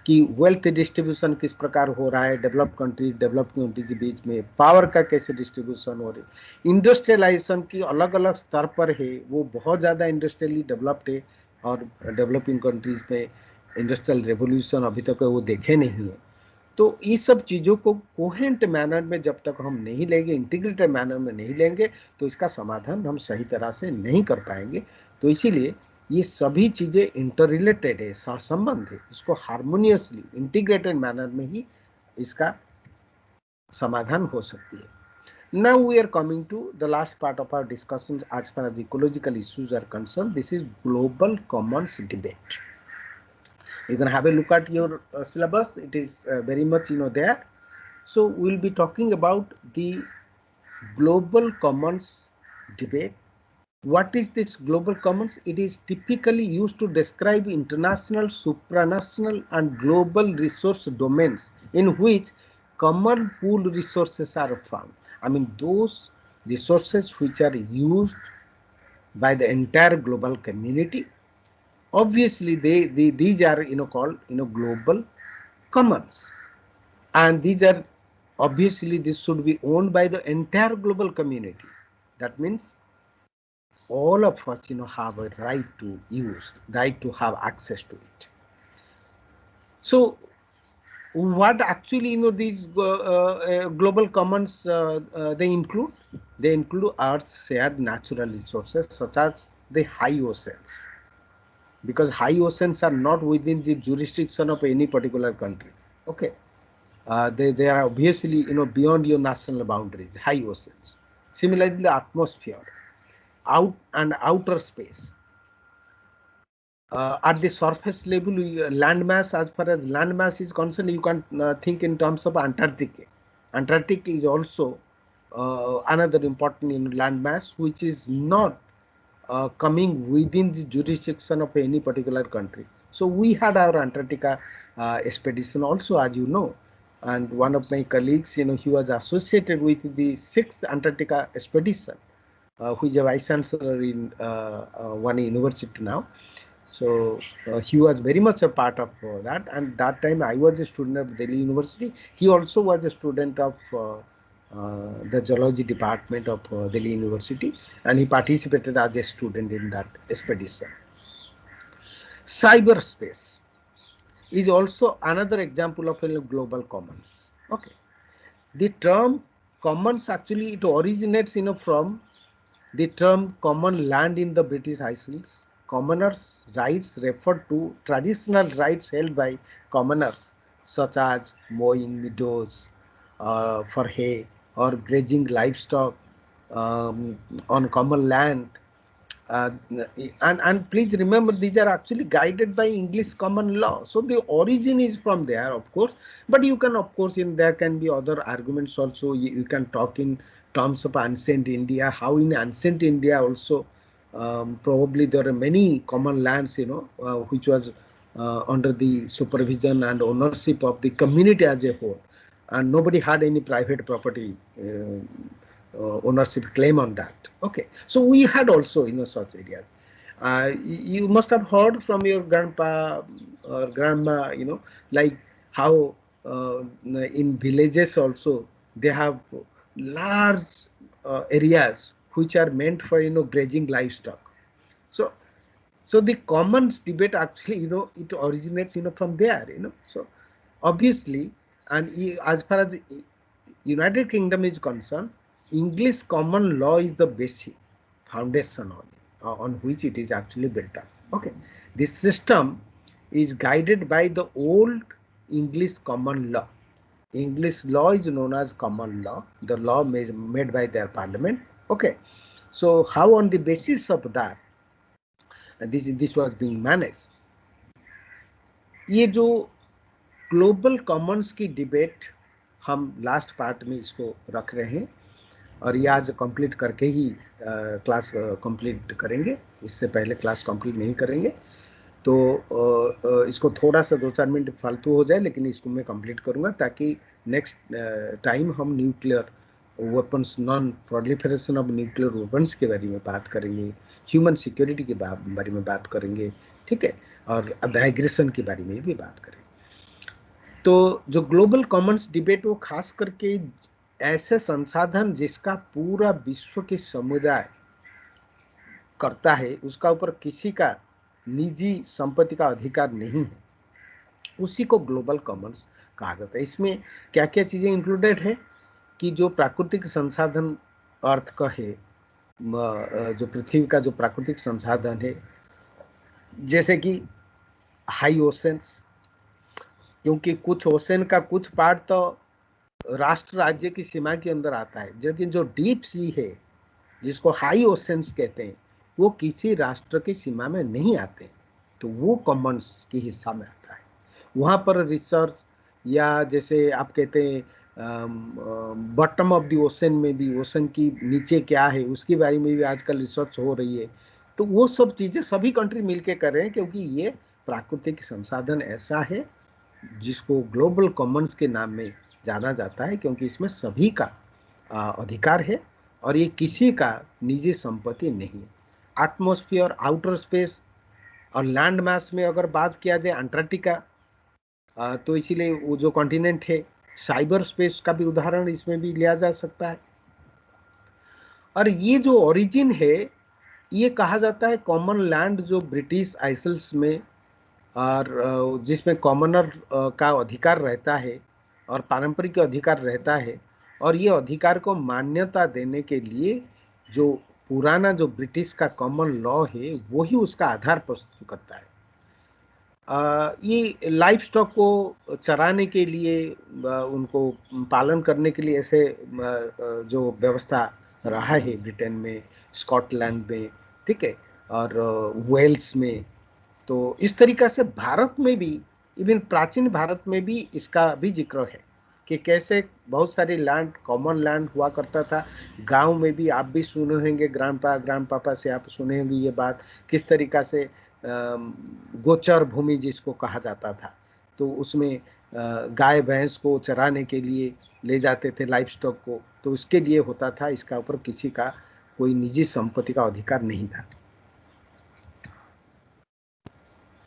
कि वेल्थ डिस्ट्रीब्यूशन किस प्रकार हो रहा है डेवलप्ड कंट्रीज, डेवलप्ड कंट्रीज के बीच में, पावर का कैसे डिस्ट्रीब्यूशन हो रही है, इंडस्ट्रियलाइजेशन की अलग अलग स्तर पर है, वो बहुत ज़्यादा इंडस्ट्रियली डेवलप्ड है, और डेवलपिंग कंट्रीज में इंडस्ट्रियल रेवोल्यूशन अभी तक वो देखे नहीं है। तो इस सब चीज़ों को कोहेरेंट मैनर में जब तक हम नहीं लेंगे, इंटीग्रेटेड मैनर में नहीं लेंगे, तो इसका समाधान हम सही तरह से नहीं कर पाएंगे। तो इसीलिए ये सभी चीज़ें इंटर रिलेटेड है, सहसंबंध है, इसको हार्मोनियसली इंटीग्रेटेड मैनर में ही इसका समाधान हो सकती है। Now we are coming to the last part of our discussions as far as ecological issues are concerned. This is global commons debate. You can have a look at your syllabus. It is very much there. So we will be talking about the global commons debate. What is this global commons? It is typically used to describe international, supranational and global resource domains in which common pool resources are found. I mean those resources which are used by the entire global community. Obviously these are called global commons, and these are obviously this should be owned by the entire global community. That means all of us have a right to use, right to have access to it. So what actually these global commons they include? They include Earth's shared natural resources such as the high oceans, because high oceans are not within the jurisdiction of any particular country. Okay, they are obviously beyond your national boundaries, high oceans. Similarly, the atmosphere, outer space. At the surface level, land mass, as far as land mass is concerned, you can think in terms of Antarctica. Antarctica is also another important land mass which is not coming within the jurisdiction of any particular country. So we had our Antarctica expedition also, as you know, and one of my colleagues, he was associated with the 6th Antarctica expedition, who is a vice chancellor in one university now. So he was very much a part of that, and that time I was a student of Delhi University. He also was a student of the geology department of Delhi University, and he participated as a student in that expedition. Cyberspace is also another example of a global commons. Okay, the term commons actually it originates from the term common land in the British Isles. Commoners' rights refer to traditional rights held by commoners, such as mowing meadows for hay or grazing livestock on common land. Uh, and please remember, these are actually guided by English common law. So the origin is from there, of course. But you can, of course, there can be other arguments also. You can talk in terms of ancient India, how in ancient India also probably there are many common lands, which was under the supervision and ownership of the community as a whole, and nobody had any private property ownership claim on that. Okay, so we had also such areas. You must have heard from your grandpa or grandma, like how in villages also they have large areas which are meant for grazing livestock. So the commons debate actually it originates from there. So obviously, and as far as United Kingdom is concerned, English common law is the basic foundation on which it is actually built up. Okay, this system is guided by the old English common law. English law is known as common law, the law made by their parliament. Okay, so how on the basis of that this was being managed. ये जो global Commons की debate हम last part में इसको रख रहे हैं और ये आज कंप्लीट करके ही क्लास कंप्लीट करेंगे, इससे पहले क्लास कंप्लीट नहीं करेंगे। तो इसको थोड़ा सा 2-4 मिनट फालतू हो जाए, लेकिन इसको मैं कंप्लीट करूंगा ताकि नेक्स्ट टाइम हम nuclear weapons, non proliferation of nuclear weapons के बारे में बात करेंगे, ह्यूमन सिक्योरिटी के बारे में बात करेंगे, ठीक है, और एग्रेशन के बारे में भी बात करेंगे। तो जो ग्लोबल कॉमन्स डिबेट वो खास करके ऐसे संसाधन जिसका पूरा विश्व के समुदाय करता है, उसका ऊपर किसी का निजी संपत्ति का अधिकार नहीं है, उसी को ग्लोबल कॉमन्स कहा जाता है। इसमें क्या क्या चीजें इंक्लूडेड है कि जो प्राकृतिक संसाधन अर्थ का है, जो पृथ्वी का जो प्राकृतिक संसाधन है, जैसे कि हाई ओशंस, क्योंकि कुछ ओशन का कुछ पार्ट तो राष्ट्र राज्य की सीमा के अंदर आता है, लेकिन जो डीप सी है जिसको हाई ओशंस कहते हैं वो किसी राष्ट्र की सीमा में नहीं आते, तो वो कॉमन्स की हिस्सा में आता है। वहाँ पर रिसर्च या जैसे आप कहते हैं बॉटम ऑफ द ओशन में भी, ओशन की नीचे क्या है उसके बारे में भी आजकल रिसर्च हो रही है। तो वो सब चीज़ें सभी कंट्री मिलके कर रहे हैं, क्योंकि ये प्राकृतिक संसाधन ऐसा है जिसको ग्लोबल कॉमन्स के नाम में जाना जाता है, क्योंकि इसमें सभी का अधिकार है और ये किसी का निजी संपत्ति नहीं है। एटमॉस्फेयर, आउटर स्पेस और लैंड मास में अगर बात किया जाए अंटार्कटिका, तो इसीलिए वो जो कॉन्टिनेंट है, साइबर स्पेस का भी उदाहरण इसमें भी लिया जा सकता है। और ये जो ओरिजिन है, ये कहा जाता है कॉमन लैंड जो ब्रिटिश आइसल्स में, और जिसमें कॉमनर का अधिकार रहता है और पारंपरिक अधिकार रहता है, और ये अधिकार को मान्यता देने के लिए जो पुराना जो ब्रिटिश का कॉमन लॉ है वही उसका आधार प्रस्तुत करता है। ये लाइफ स्टॉक को चराने के लिए, उनको पालन करने के लिए ऐसे जो व्यवस्था रहा है ब्रिटेन में, स्कॉटलैंड में, ठीक है, और वेल्स में। तो इस तरीका से भारत में भी, इवन प्राचीन भारत में भी इसका भी जिक्र है कि कैसे बहुत सारे लैंड, कॉमन लैंड हुआ करता था। गांव में भी आप भी सुने होंगे, ग्रांड पापा से आप सुने होंगे ये बात, किस तरीका से गोचर भूमि जिसको कहा जाता था, तो उसमें गाय भैंस को चराने के लिए ले जाते थे, लाइफ स्टॉक को, तो उसके लिए होता था। इसका ऊपर किसी का कोई निजी संपत्ति का अधिकार नहीं था।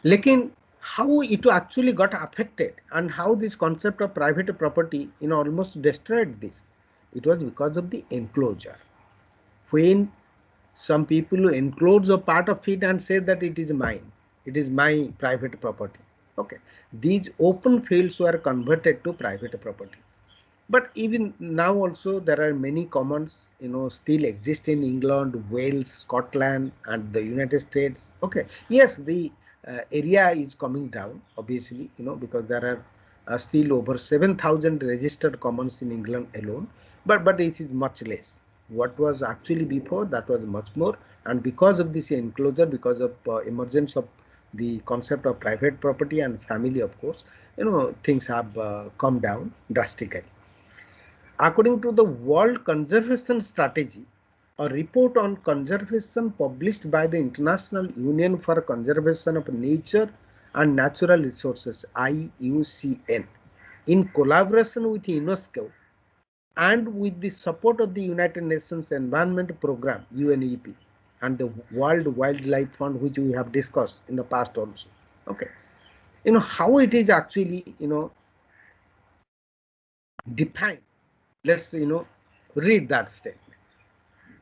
लेकिन how it actually got affected and how this concept of private property almost destroyed this, it was because of the enclosure. When some people enclose a part of it and say that it is mine, it is my private property. Okay, these open fields were converted to private property. But even now also there are many commons, still exist in England, Wales, Scotland, and the United States. Okay, yes, the area is coming down, obviously, because there are still over 7,000 registered commons in England alone, but it is much less. What was actually before, that was much more, and because of this enclosure, because of emergence of the concept of private property and family, of course, things have come down drastically. According to the World Conservation Strategy, a report on conservation published by the International Union for Conservation of Nature and Natural Resources, IUCN, in collaboration with UNESCO and with the support of the United Nations Environment Programme, UNEP, and the World Wildlife Fund, which we have discussed in the past also. Okay, how it is actually defined. Let's read that statement.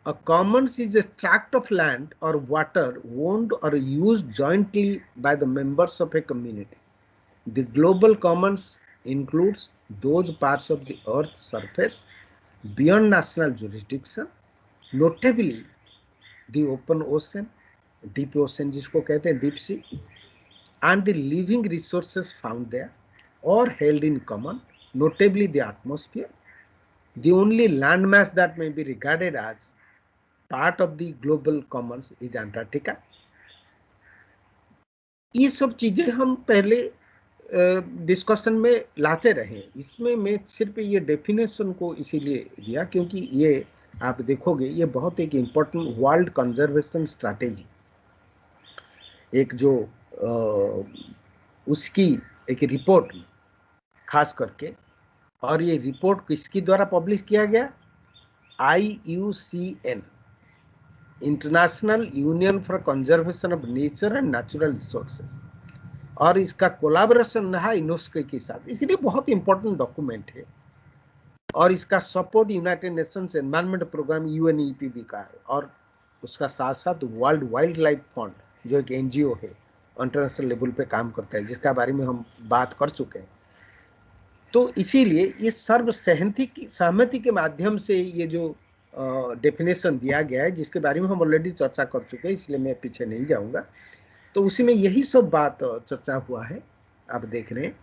A commons is a tract of land or water owned or used jointly by the members of a community. The global commons includes those parts of the earth's surface beyond national jurisdiction, notably the open ocean, deep ocean जिसको कहते हैं deep sea, and the living resources found there or held in common, notably the atmosphere. The only landmass that may be regarded as part of the global commons is Antarctica. ये सब चीजें हम पहले discussion में लाते रहे। इसमें मैं सिर्फ ये डेफिनेशन को इसीलिए दिया क्योंकि ये आप देखोगे ये बहुत एक इम्पोर्टेंट वर्ल्ड कंजर्वेशन स्ट्रैटेजी, एक जो उसकी एक रिपोर्ट में खास करके, और ये रिपोर्ट किसकी द्वारा पब्लिश किया गया, IUCN, international union for conservation of nature and natural resources, और इसका कोलैबोरेशन रहा यूनेस्को के साथ, इसलिए बहुत इंपॉर्टेंट डॉक्यूमेंट है। और इसका support United Nations Environment Programme UNEP भी का है, और उसका साथ साथ वर्ल्ड वाइल्ड लाइफ फंड जो एक NGO है, इंटरनेशनल लेवल पे काम करता है, जिसका बारे में हम बात कर चुके हैं। तो इसीलिए ये सर्व सहमति के माध्यम से ये जो डेफिनेशन दिया गया है, जिसके बारे में हम ऑलरेडी चर्चा कर चुके हैं, इसलिए मैं पीछे नहीं जाऊंगा। तो उसी में यही सब बात चर्चा हुआ है। आप देख रहे हैं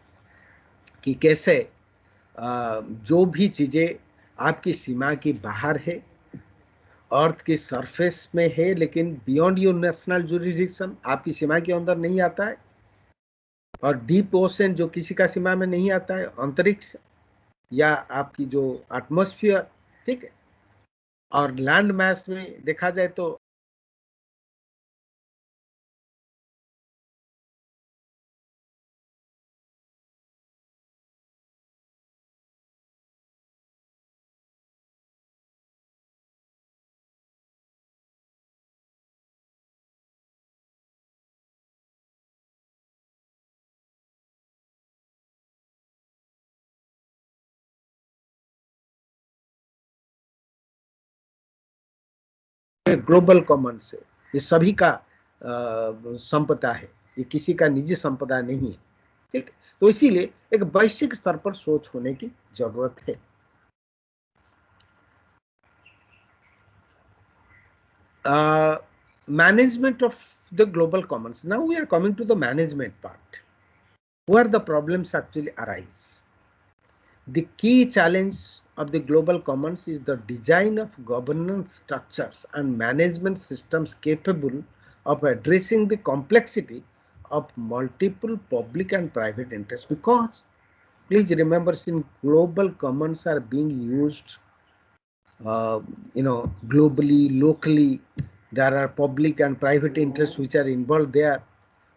कि कैसे जो भी चीजें आपकी सीमा की बाहर है, अर्थ के सरफेस में है, लेकिन बियॉन्ड योर नेशनल जुरिडिक्शन, आपकी सीमा के अंदर नहीं आता है, और डीप ओशन जो किसी का सीमा में नहीं आता है, अंतरिक्ष या आपकी जो एटमॉस्फेयर, ठीक है, और लैंड मास में देखा जाए तो ग्लोबल कॉमन से ये सभी का संपदा है, ये किसी का निजी संपदा नहीं है, ठीक। तो इसीलिए एक वैश्विक स्तर पर सोच होने की जरूरत है। Management of the global commons. Now we are coming to the management part, where the problems actually arise. The key challenge of the global commons is the design of governance structures and management systems capable of addressing the complexity of multiple public and private interests, because please remember, since global commons are being used globally, locally, there are public and private interests which are involved there,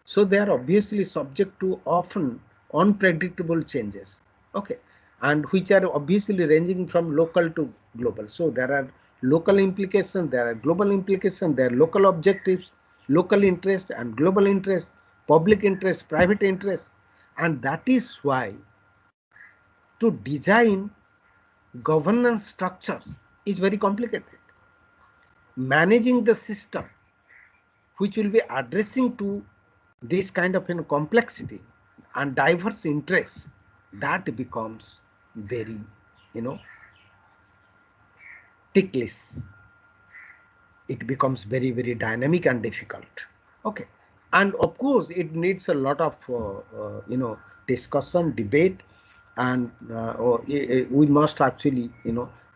so they are obviously subject to often unpredictable changes, okay, and which are obviously ranging from local to global. So there are local implications, there are global implications, there are local objectives, local interest and global interest, public interest, private interest, and that is why to design governance structures is very complicated. Managing the system which will be addressing to this kind of complexity and diverse interests, that becomes very ticklish. It becomes very, very dynamic and difficult, okay, and of course it needs a lot of discussion, debate, and we must actually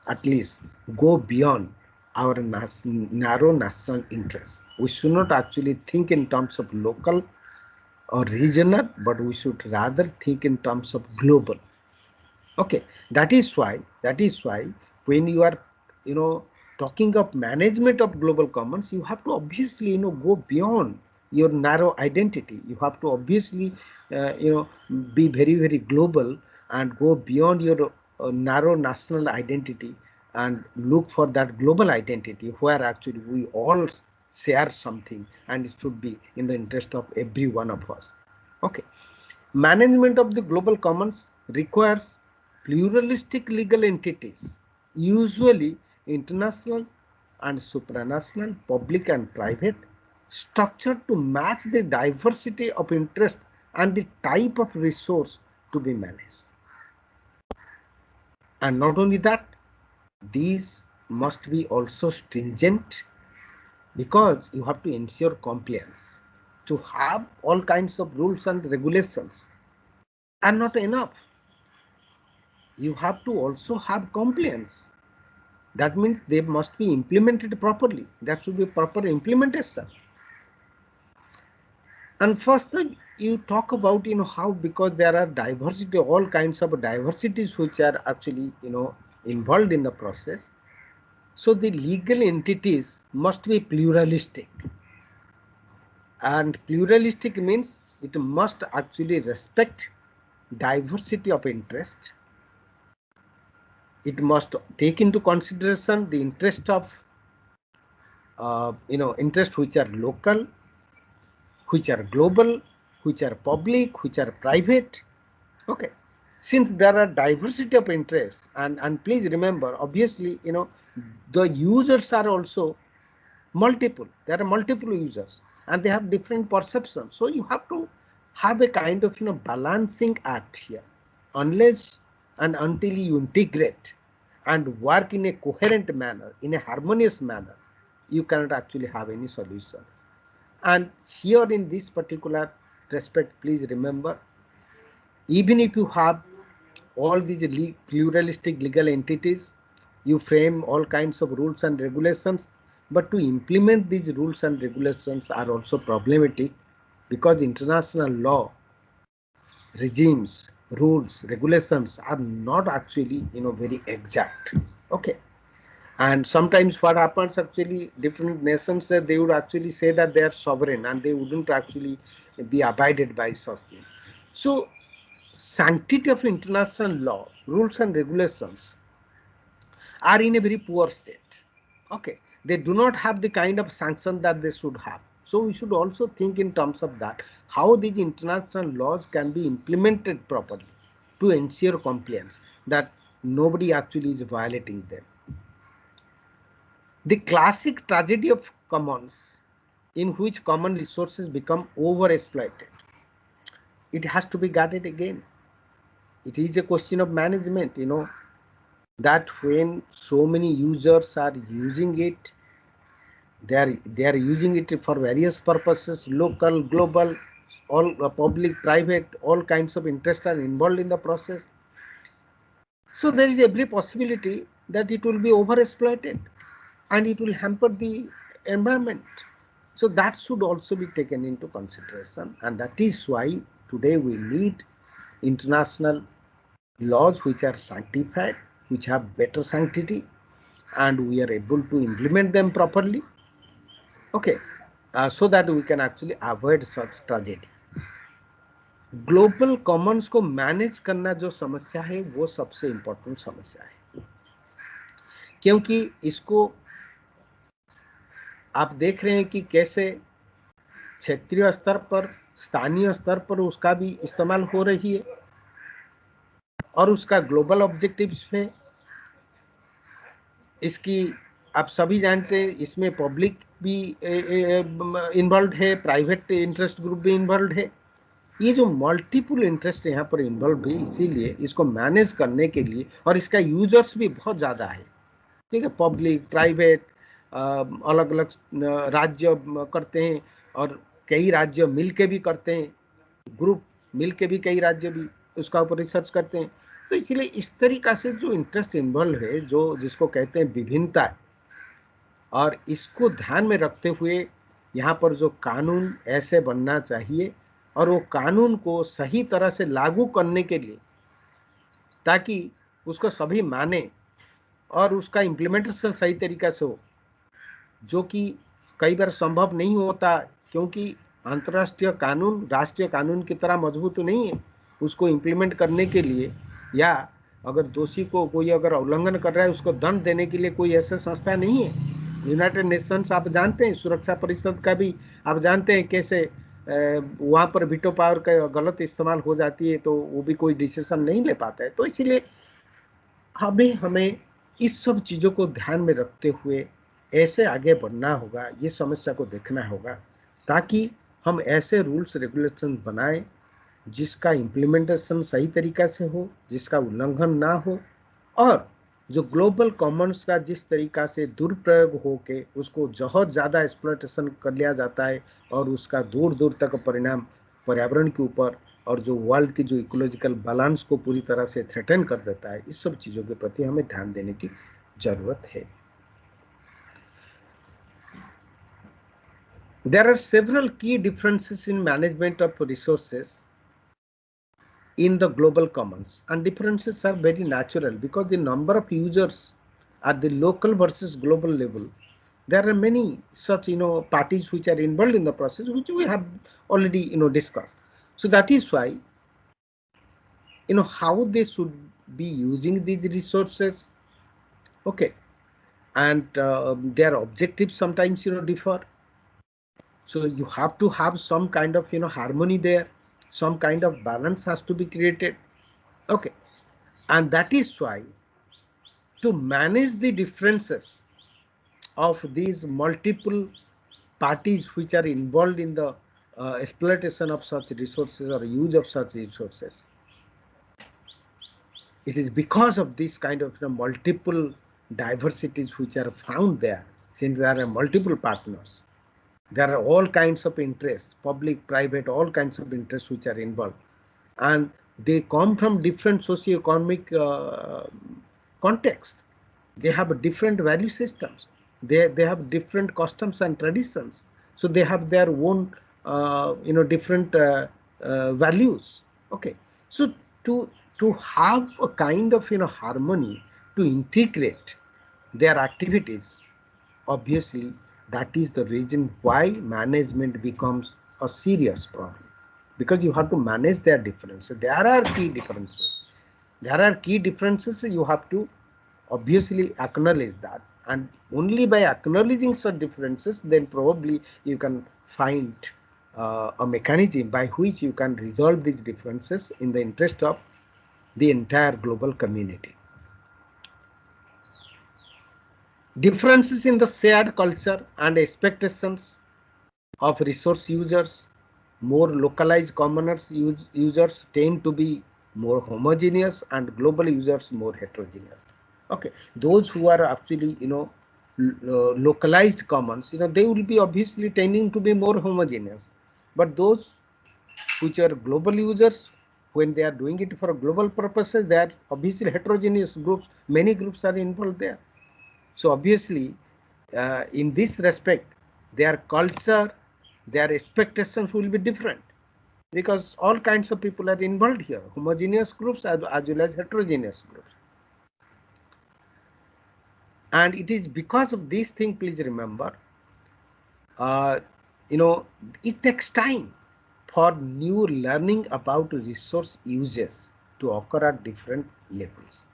at least go beyond our narrow national interests. We should not actually think in terms of local or regional, but we should rather think in terms of global. Okay, that is why when you are talking of management of global commons, you have to obviously go beyond your narrow identity. You have to obviously be very, very global and go beyond your narrow national identity and look for that global identity where actually we all share something, and it should be in the interest of every one of us. Okay, management of the global commons requires pluralistic legal entities, usually international and supranational, public and private, structured to match the diversity of interest and the type of resource to be managed. And not only that, these must be also stringent, because you have to ensure compliance. To have all kinds of rules and regulations are not enough. You have to also have compliance. That means they must be implemented properly. That should be proper implementation. And first you talk about how, because there are diversity, all kinds of diversities which are actually involved in the process. So the legal entities must be pluralistic, and pluralistic means it must actually respect diversity of interest. It must take into consideration the interest of interests which are local, which are global, which are public, which are private. Okay, since there are diversity of interest, and please remember, obviously the users are also multiple. There are multiple users and they have different perceptions. So you have to have a kind of balancing act here. Unless and until you integrate and work in a coherent manner, in a harmonious manner, you cannot actually have any solution. And here in this particular respect, please remember, even if you have all these pluralistic legal entities, you frame all kinds of rules and regulations, but to implement these rules and regulations are also problematic, because international law regimes, rules, regulations are not actually very exact. Okay, and sometimes what happens, actually different nations, they would actually say that they are sovereign and they wouldn't actually be abided by such things. So sanctity of international law, rules and regulations are in a very poor state. Okay, they do not have the kind of sanction that they should have. So we should also think in terms of that, how these international laws can be implemented properly to ensure compliance, that nobody actually is violating them. The classic tragedy of commons, in which common resources become overexploited, it has to be guarded again. It is a question of management, that when so many users are using it, they are using it for various purposes, local, global, all public, private, all kinds of interests are involved in the process. So there is every possibility that it will be overexploited and it will hamper the environment. So that should also be taken into consideration, and that is why today we need international laws which are sanctified, which have better sanctity, and we are able to implement them properly. Okay, so that we can actually avoid such tragedy. Global Commons को manage करना जो समस्या है वो सबसे important समस्या है, क्योंकि इसको आप देख रहे हैं कि कैसे क्षेत्रीय स्तर पर, स्थानीय स्तर पर उसका भी इस्तेमाल हो रही है और उसका ग्लोबल ऑब्जेक्टिव्स है। इसकी आप सभी जानते हैं, इसमें पब्लिक भी इन्वॉल्व है, प्राइवेट इंटरेस्ट ग्रुप भी इन्वॉल्व है। ये जो मल्टीपल इंटरेस्ट यहाँ पर इन्वॉल्व है, इसीलिए इसको मैनेज करने के लिए, और इसका यूजर्स भी बहुत ज़्यादा है, ठीक है, पब्लिक प्राइवेट अलग अलग राज्य करते हैं और कई राज्य मिल के भी करते हैं, ग्रुप मिल के भी कई राज्य भी उसका ऊपर रिसर्च करते हैं। तो इसलिए इस तरीका से जो इंटरेस्ट इन्वॉल्व है, जो जिसको कहते हैं विभिन्नता, और इसको ध्यान में रखते हुए यहाँ पर जो कानून ऐसे बनना चाहिए और वो कानून को सही तरह से लागू करने के लिए, ताकि उसको सभी माने और उसका इम्प्लीमेंटेशन सही तरीका से हो, जो कि कई बार संभव नहीं होता, क्योंकि अंतर्राष्ट्रीय कानून राष्ट्रीय कानून की तरह मजबूत नहीं है। उसको इम्प्लीमेंट करने के लिए, या अगर दोषी को कोई अगर उल्लंघन कर रहा है, उसको दंड देने के लिए कोई ऐसा संस्था नहीं है। यूनाइटेड नेशंस आप जानते हैं, सुरक्षा परिषद का भी आप जानते हैं कैसे वहाँ पर वीटो पावर का गलत इस्तेमाल हो जाती है, तो वो भी कोई डिसीजन नहीं ले पाता है। तो इसलिए हमें इस सब चीज़ों को ध्यान में रखते हुए ऐसे आगे बढ़ना होगा, ये समस्या को देखना होगा, ताकि हम ऐसे रूल्स रेगुलेशन बनाएं जिसका इम्प्लीमेंटेशन सही तरीका से हो, जिसका उल्लंघन ना हो, और जो ग्लोबल कॉमन्स का जिस तरीका से दुरुपयोग हो के उसको बहुत ज़्यादा एक्सप्लॉयटेशन कर लिया जाता है और उसका दूर दूर तक परिणाम पर्यावरण के ऊपर और जो वर्ल्ड की जो इकोलॉजिकल बैलेंस को पूरी तरह से थ्रेटन कर देता है, इस सब चीज़ों के प्रति हमें ध्यान देने की जरूरत है। There are several key differences in management of resources in the global commons, and differences are very natural because the number of users at the local versus global level, there are many such parties which are involved in the process, which we have already discussed. So that is why how they should be using these resources, okay, and their objectives sometimes differ. So you have to have some kind of harmony there, some kind of balance has to be created, okay. And that is why, to manage the differences of these multiple parties which are involved in the exploitation of such resources or use of such resources, it is because of this kind of multiple diversities which are found there. Since there are multiple partners, there are all kinds of interests, public, private, all kinds of interests which are involved, and they come from different socio-economic context. They have different value systems, they have different customs and traditions, so they have their own different values, okay. So to have a kind of harmony, to integrate their activities, obviously that is the reason why management becomes a serious problem, because you have to manage their differences. There are key differences, you have to obviously acknowledge that, and only by acknowledging such differences, then probably you can find a mechanism by which you can resolve these differences in the interest of the entire global community. Differences in the shared culture and expectations of resource users. More localized commoners users tend to be more homogeneous, and global users more heterogeneous, okay. Those who are actually localized commons, they will be obviously tending to be more homogeneous, but those which are global users, when they are doing it for global purposes, they are obviously heterogeneous groups, many groups are involved there. So obviously in this respect, their culture, their expectations will be different, because all kinds of people are involved here, homogeneous groups as well as heterogeneous groups. And it is because of this thing, please remember, it takes time for new learning about resource uses to occur at different levels.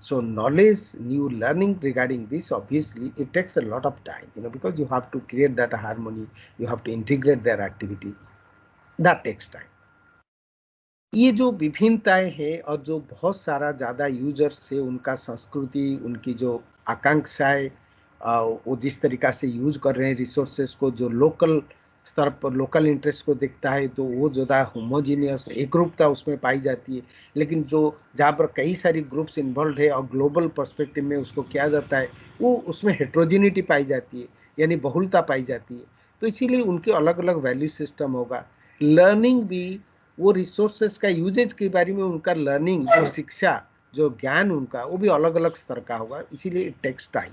So knowledge, new learning regarding this, obviously it takes a lot of time, because you have to create that harmony, you have to integrate their activity, that takes time. ये जो विभिन्नताएं हैं और जो बहुत सारा ज़्यादा users से उनका संस्कृति, उनकी जो आकांक्षाएं, वो जिस तरीका से यूज कर रहे हैं रिसोर्सेस को, जो लोकल स्तर पर लोकल इंटरेस्ट को देखता है तो वो ज़्यादा होमोजीनियस एकरूपता उसमें पाई जाती है। लेकिन जो जहाँ पर कई सारी ग्रुप्स इन्वॉल्व है और ग्लोबल पर्सपेक्टिव में उसको किया जाता है, वो उसमें हेट्रोजिनिटी पाई जाती है, यानी बहुलता पाई जाती है। तो इसीलिए उनके अलग अलग वैल्यू सिस्टम होगा। लर्निंग भी वो रिसोर्सेस का यूजेज के बारे में उनका लर्निंग, जो शिक्षा, जो ज्ञान उनका, वो भी अलग अलग स्तर का होगा, इसीलिए it takes time.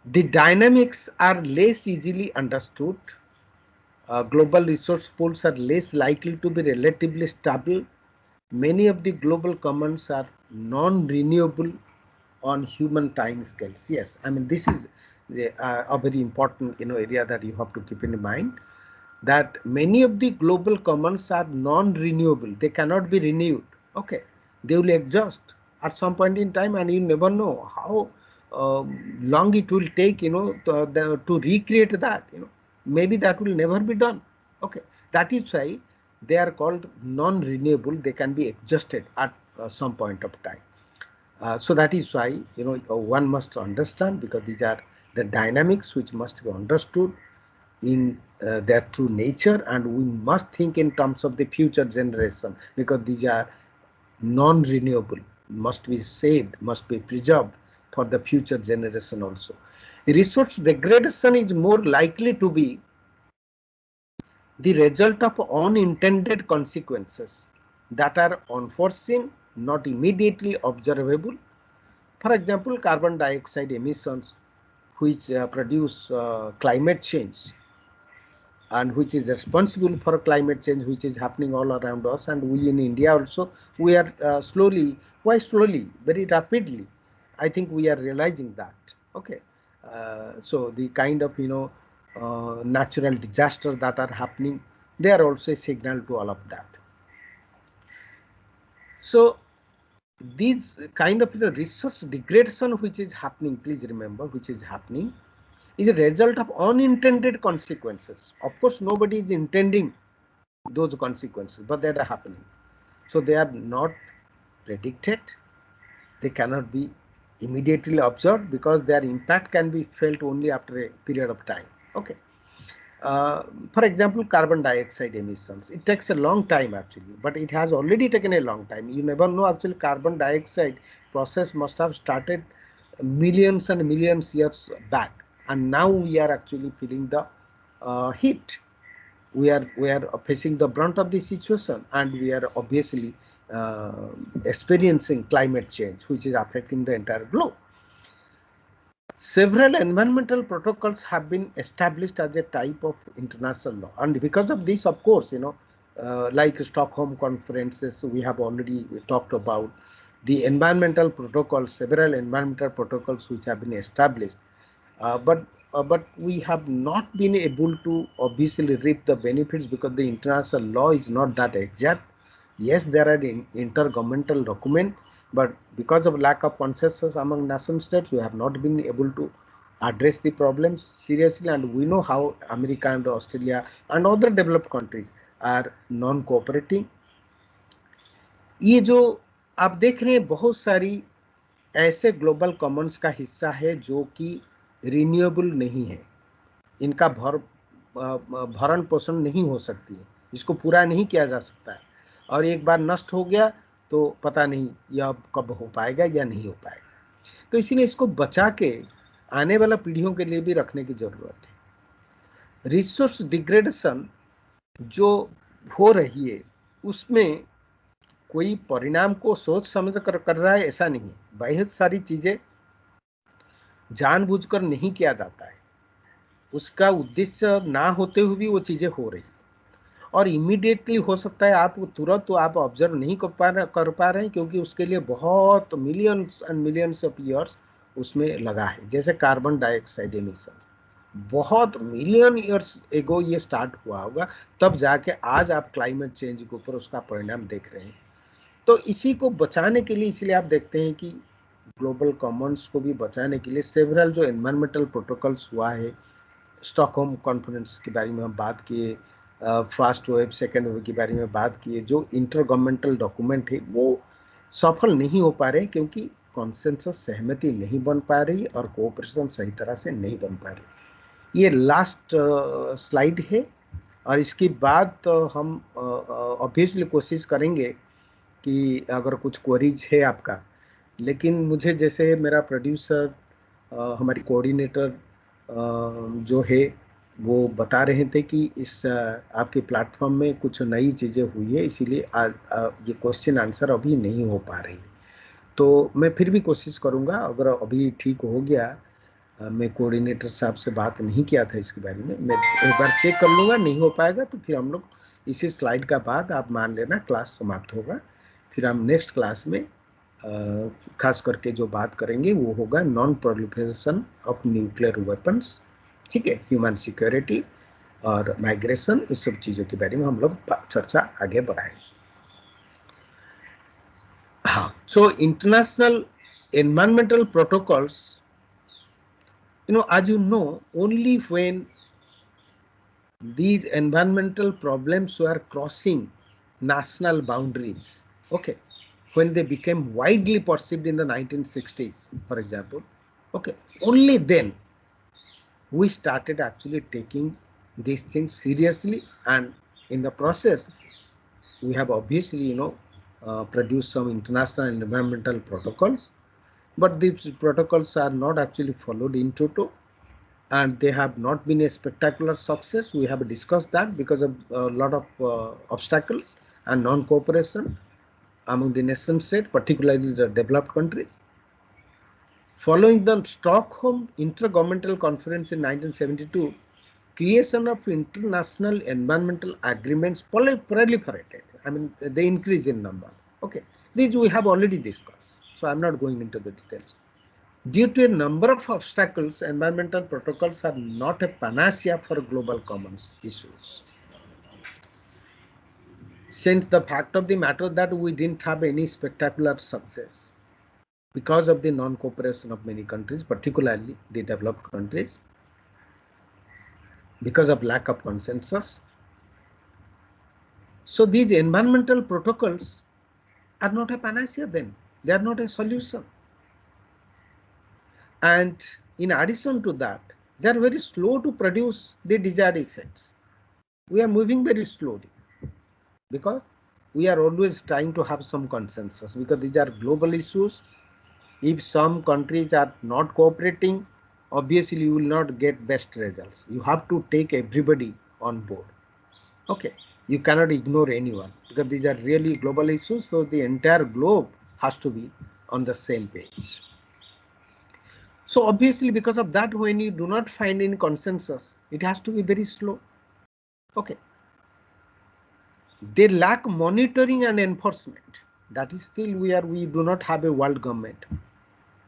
The dynamics are less easily understood. Global resource pools are less likely to be relatively stable. Many of the global commons are non-renewable on human time scales. Yes, I mean this is a very important area that you have to keep in mind, that many of the global commons are non-renewable. They cannot be renewed. Okay, they will exhaust at some point in time, and you never know how long it will take, to recreate that. Maybe that will never be done. Okay, that is why they are called non-renewable. They can be adjusted at some point of time. So that is why one must understand, because these are the dynamics which must be understood in their true nature, and we must think in terms of the future generation, because these are non-renewable, must be saved, must be preserved for the future generation also. Resource degradation is more likely to be the result of unintended consequences that are unforeseen, not immediately observable. For example, carbon dioxide emissions, which produce climate change, and which is responsible for climate change, which is happening all around us. And we in India also, we are quite slowly, very rapidly, I think we are realizing that. Okay, so the kind of natural disasters that are happening, they are also a signal to all of that. So these kind of resource degradation which is happening, please remember, which is happening, is a result of unintended consequences. Of course, nobody is intending those consequences, but they are happening. So they are not predicted. They cannot be immediately observed, because their impact can be felt only after a period of time. Okay. For example, carbon dioxide emissions. It takes a long time actually, but it has already taken a long time. You never know, actually carbon dioxide process must have started millions and millions years back, and now we are actually feeling the heat. We are facing the brunt of the situation, and we are obviously experiencing climate change, which is affecting the entire globe. Several environmental protocols have been established as a type of international law, and because of this, of course, like Stockholm conferences, we have already talked about the environmental protocols, several environmental protocols which have been established, but we have not been able to obviously reap the benefits, because the international law is not that exact. Yes, there are intergovernmental documents, but because of lack of consensus among nation states, we have not been able to address the problems seriously. And we know how America and Australia and other developed countries are non-cooperating. ये जो आप देख रहे हैं, बहुत सारी ऐसे global Commons का हिस्सा है जो कि रिन्यूएबल नहीं है, इनका भरण पोषण नहीं हो सकती है, इसको पूरा नहीं किया जा सकता है, और एक बार नष्ट हो गया तो पता नहीं यह कब हो पाएगा या नहीं हो पाएगा। तो इसीलिए इसको बचा के आने वाला पीढ़ियों के लिए भी रखने की जरूरत है। रिसोर्स डिग्रेडेशन जो हो रही है, उसमें कोई परिणाम को सोच समझ कर रहा है ऐसा नहीं है, बहुत सारी चीजें जानबूझकर नहीं किया जाता है, उसका उद्देश्य ना होते हुए भी वो चीजें हो रही है, और इमीडिएटली हो सकता है आप तुरंत तो आप ऑब्जर्व नहीं कर पा रहे हैं, क्योंकि उसके लिए बहुत millions and millions of years उसमें लगा है। जैसे कार्बन डाइऑक्साइड एमिशन, बहुत मिलियन ईयर्स एगो ये स्टार्ट हुआ होगा, तब जाके आज आप क्लाइमेट चेंज के ऊपर उसका परिणाम देख रहे हैं। तो इसी को बचाने के लिए, इसलिए आप देखते हैं कि ग्लोबल कॉमन्स को भी बचाने के लिए सेवरल जो एनवायरमेंटल प्रोटोकॉल्स हुआ है, स्टॉकहोम कॉन्फ्रेंस के बारे में हम बात किए, फर्स्ट वेव सेकेंड वेव के बारे में बात किए, जो इंटर गवर्नमेंटल डॉक्यूमेंट है वो सफल नहीं हो पा रहे क्योंकि कॉन्सेंसस सहमति नहीं बन पा रही और कोऑपरेशन सही तरह से नहीं बन पा रही। ये लास्ट स्लाइड है और इसके बाद हम ऑब्वियसली कोशिश करेंगे कि अगर कुछ क्वेरीज है आपका, लेकिन मुझे जैसे मेरा प्रोड्यूसर हमारी कोऑर्डिनेटर जो है वो बता रहे थे कि इस आपके प्लेटफॉर्म में कुछ नई चीज़ें हुई है, इसीलिए ये क्वेश्चन आंसर अभी नहीं हो पा रही। तो मैं फिर भी कोशिश करूँगा, अगर अभी ठीक हो गया, मैं कोऑर्डिनेटर साहब से बात नहीं किया था इसके बारे में, मैं एक बार चेक कर लूँगा, नहीं हो पाएगा तो फिर हम लोग इसी स्लाइड का बाद आप मान लेना क्लास समाप्त होगा, फिर हम नेक्स्ट क्लास में खास करके जो बात करेंगे वो होगा non proliferation of nuclear weapons, ठीक है, ह्यूमन सिक्योरिटी और माइग्रेशन, इस सब चीज़ों के बारे में हम लोग चर्चा आगे बढ़ाएंगे। हाँ, so international environmental protocols, as you know, only when these environmental problems were crossing national boundaries, okay, when they became widely perceived in the 1960s, for example, okay, only then we started actually taking these things seriously, and in the process we have obviously produced some international environmental protocols, but these protocols are not actually followed in toto, and they have not been a spectacular success. We have discussed that because of a lot of obstacles and non-cooperation among the nation state, particularly the developed countries. Following the Stockholm Intergovernmental Conference in 1972, creation of international environmental agreements proliferated. I mean, they increase in number. Okay, these we have already discussed, so I'm not going into the details. Due to a number of obstacles, environmental protocols are not a panacea for global commons issues. Since the fact of the matter that we didn't have any spectacular success because of the non-cooperation of many countries, particularly the developed countries, because of lack of consensus. So these environmental protocols are not a panacea then, they are not a solution. And in addition to that, they are very slow to produce the desired effects. We are moving very slowly because we are always trying to have some consensus, because these are global issues. If some countries are not cooperating, obviously you will not get best results. You have to take everybody on board. Okay, you cannot ignore anyone because these are really global issues, so the entire globe has to be on the same page. So obviously because of that, when you do not find any consensus, it has to be very slow. Okay, they lack monitoring and enforcement. That is still we do not have a world government.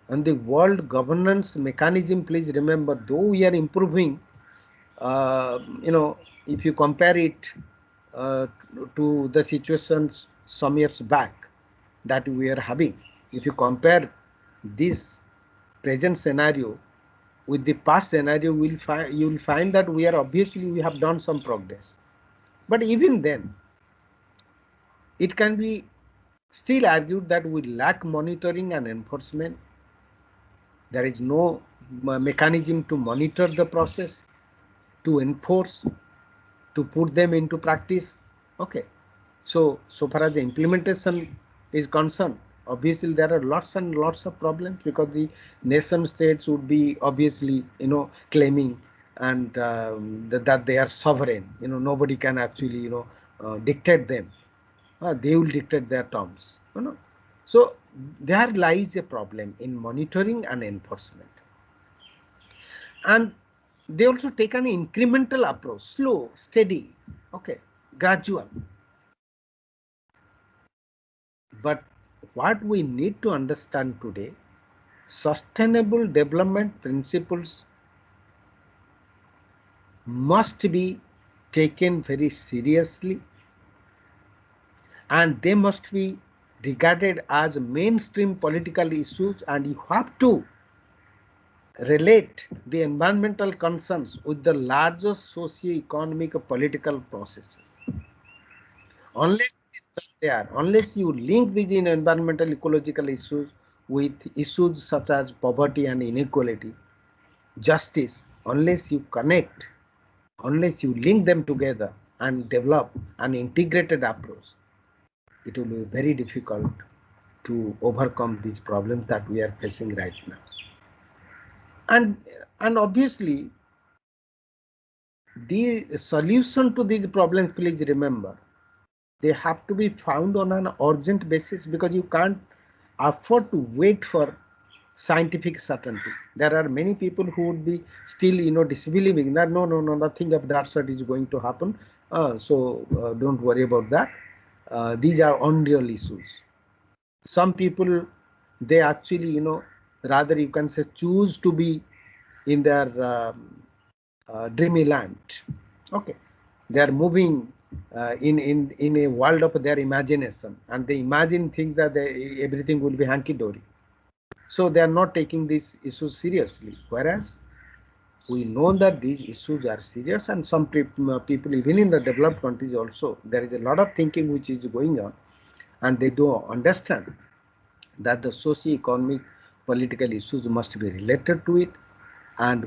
And the world governance mechanism, please remember, though we are improving, if you compare it to the situations some years back that we are having, if you compare this present scenario with the past scenario, you will find that we have done some progress. But even then, it can be still argued that we lack monitoring and enforcement. There is no mechanism to monitor the process, to enforce, to put them into practice. Okay, so far as the implementation is concerned, obviously there are lots and lots of problems, because the nation states would be obviously claiming and that they are sovereign. Nobody can actually dictate them. They will dictate their terms. So there lies a problem in monitoring and enforcement. And they also take an incremental approach, slow, steady, okay, gradual. But what we need to understand today, sustainable development principles must be taken very seriously, and they must be regarded as mainstream political issues, and you have to relate the environmental concerns with the larger socio-economic political processes. Unless it is done there, unless you link these environmental ecological issues with issues such as poverty and inequality, justice, unless you connect, unless you link them together and develop an integrated approach, it will be very difficult to overcome these problems that we are facing right now. And obviously, the solution to these problems, please remember, they have to be found on an urgent basis, because you can't afford to wait for scientific certainty. There are many people who would be still, disbelieving that no, nothing of that sort is going to happen. So don't worry about that. These are unreal issues. Some people, they actually, rather you can say, choose to be in their dreamy land. Okay, they are moving in a world of their imagination, and they imagine things that everything will be hanky-dory. So they are not taking these issues seriously, whereas we know that these issues are serious, and some people even in the developed countries also, there is a lot of thinking which is going on, and they do understand that the socio-economic political issues must be related to it, and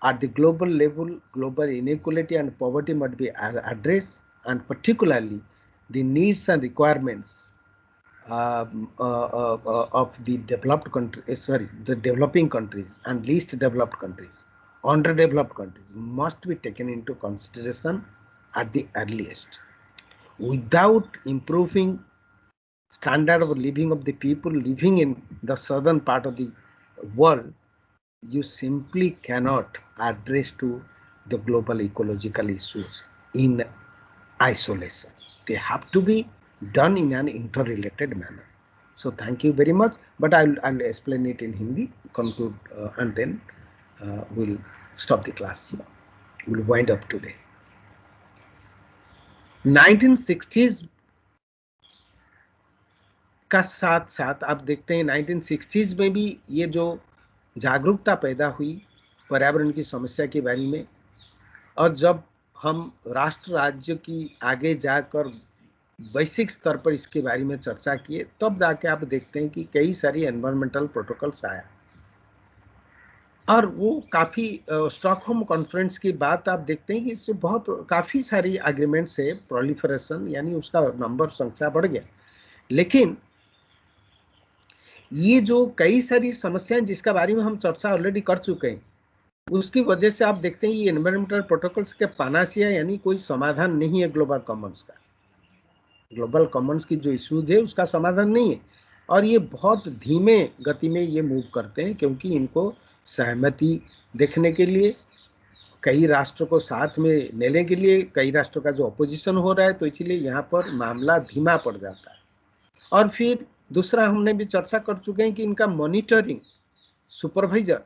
at the global level, global inequality and poverty must be addressed, and particularly the needs and requirements of the developed country, the developing countries and least developed countries, underdeveloped countries, must be taken into consideration at the earliest. Without improving standard of living of the people living in the southern part of the world, you simply cannot address to the global ecological issues in isolation. They have to be done in an interrelated manner. So thank you very much, but I'll explain it in Hindi, conclude, and then we'll stop the class here. We'll wind up today. 1960s का साथ साथ आप देखते हैं 1960s में भी ये जो जागरूकता पैदा हुई पर्यावरण की समस्या के बारे में, और जब हम राष्ट्र राज्य की आगे जाकर वैश्विक स्तर पर इसके बारे में चर्चा किए, तब जाके आप देखते हैं कि कई सारी एनवायरमेंटल प्रोटोकॉल्स आया, और वो काफ़ी स्टॉकहोम कॉन्फ्रेंस की बात आप देखते हैं कि इससे बहुत काफ़ी सारी एग्रीमेंट से प्रोलिफरेशन, यानी उसका नंबर, संख्या बढ़ गया। लेकिन ये जो कई सारी समस्याएं जिसका बारे में हम चर्चा ऑलरेडी कर चुके हैं, उसकी वजह से आप देखते हैं ये एनवायरमेंटल प्रोटोकॉल्स के पानासिया, यानी कोई समाधान नहीं है ग्लोबल कॉमन्स का। ग्लोबल कॉमन्स की जो इश्यूज है उसका समाधान नहीं है, और ये बहुत धीमे गति में ये मूव करते हैं, क्योंकि इनको सहमति देखने के लिए, कई राष्ट्रों को साथ में लेने के लिए, कई राष्ट्रों का जो अपोजिशन हो रहा है, तो इसलिए यहाँ पर मामला धीमा पड़ जाता है। और फिर दूसरा, हमने भी चर्चा कर चुके हैं कि इनका मॉनिटरिंग, सुपरवाइजर,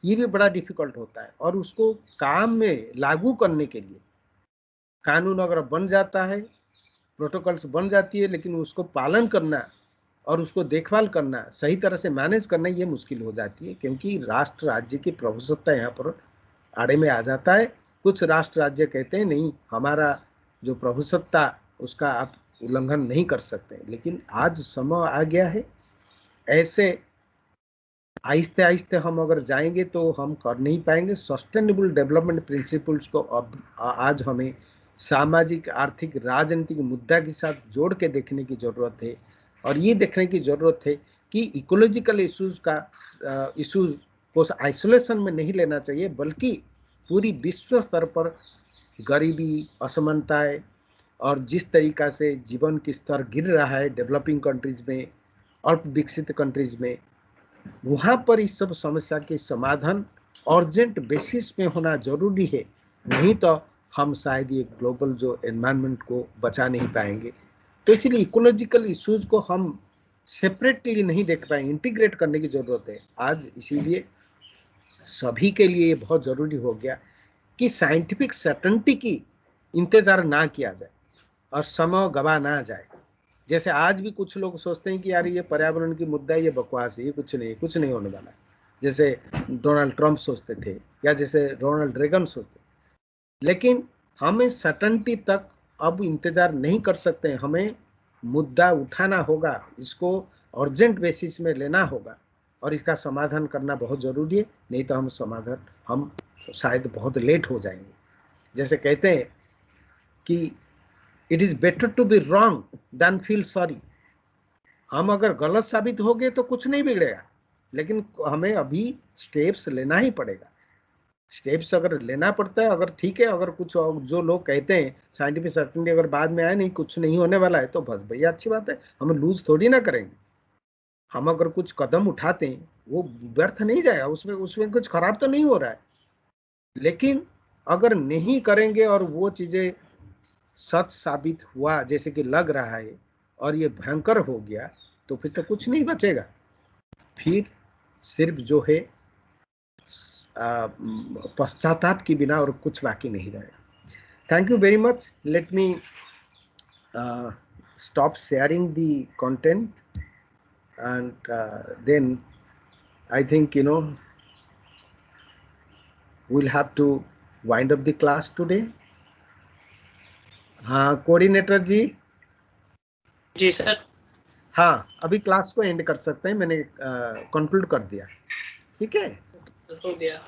ये भी बड़ा डिफिकल्ट होता है, और उसको काम में लागू करने के लिए कानून अगर बन जाता है, प्रोटोकॉल्स बन जाती है, लेकिन उसको पालन करना और उसको देखभाल करना, सही तरह से मैनेज करना, ये मुश्किल हो जाती है, क्योंकि राष्ट्र राज्य की प्रभुसत्ता यहाँ पर आड़े में आ जाता है। कुछ राष्ट्र राज्य कहते हैं नहीं, हमारा जो प्रभुसत्ता उसका आप उल्लंघन नहीं कर सकते, लेकिन आज समय आ गया है, ऐसे आहिस्ते आहिस्ते हम अगर जाएंगे तो हम कर नहीं पाएंगे। सस्टेनेबल डेवलपमेंट प्रिंसिपल्स को अब आज हमें सामाजिक, आर्थिक, राजनीतिक मुद्दा के साथ जोड़ के देखने की जरूरत है, और ये देखने की जरूरत है कि इकोलॉजिकल इश्यूज को आइसोलेशन में नहीं लेना चाहिए, बल्कि पूरी विश्व स्तर पर गरीबी, असमानताएं और जिस तरीका से जीवन की स्तर गिर रहा है डेवलपिंग कंट्रीज में, अल्प विकसित कंट्रीज में, वहाँ पर इस सब समस्या के समाधान अर्जेंट बेसिस में होना जरूरी है, नहीं तो हम शायद ये ग्लोबल जो एनवायरनमेंट को बचा नहीं पाएंगे। तो इसलिए इकोलॉजिकल इश्यूज को हम सेपरेटली नहीं देख पाएंगे, इंटीग्रेट करने की जरूरत है आज। इसीलिए सभी के लिए बहुत जरूरी हो गया कि साइंटिफिक सर्टेनिटी की इंतजार ना किया जाए और समय गवा ना जाए। जैसे आज भी कुछ लोग सोचते हैं कि यार ये पर्यावरण की मुद्दा है, ये बकवास है, ये कुछ नहीं होने वाला है, जैसे डोनाल्ड ट्रंप सोचते थे या जैसे रोनाल्ड रेगन सोचते थे। लेकिन हमें सर्टेनिटी तक अब इंतजार नहीं कर सकते, हमें मुद्दा उठाना होगा, इसको अर्जेंट बेसिस में लेना होगा और इसका समाधान करना बहुत जरूरी है, नहीं तो हम शायद बहुत लेट हो जाएंगे। जैसे कहते हैं कि it is better to be wrong than feel sorry. हम अगर गलत साबित हो गए तो कुछ नहीं बिगड़ेगा, लेकिन हमें अभी स्टेप्स लेना ही पड़ेगा। स्टेप्स अगर लेना पड़ता है, अगर ठीक है, अगर कुछ जो लोग कहते हैं साइंटिफिक सर्टेनिटी अगर बाद में आए नहीं कुछ नहीं होने वाला है तो बस भैया अच्छी बात है, हम लूज थोड़ी ना करेंगे। हम अगर कुछ कदम उठाते हैं वो व्यर्थ नहीं जाएगा, उसमें उसमें कुछ खराब तो नहीं हो रहा है। लेकिन अगर नहीं करेंगे और वो चीजें सच साबित हुआ जैसे कि लग रहा है और ये भयंकर हो गया तो फिर तो कुछ नहीं बचेगा, फिर सिर्फ जो है पश्चाताप के बिना और कुछ बाकी नहीं रहेगा। Thank you very much. Let me stop sharing the content and then I think we'll have to wind up the class today. हाँ कोऑर्डिनेटर जी। जी सर। हाँ अभी क्लास को एंड कर सकते हैं, मैंने कंक्लूड कर दिया। ठीक है, हो गया।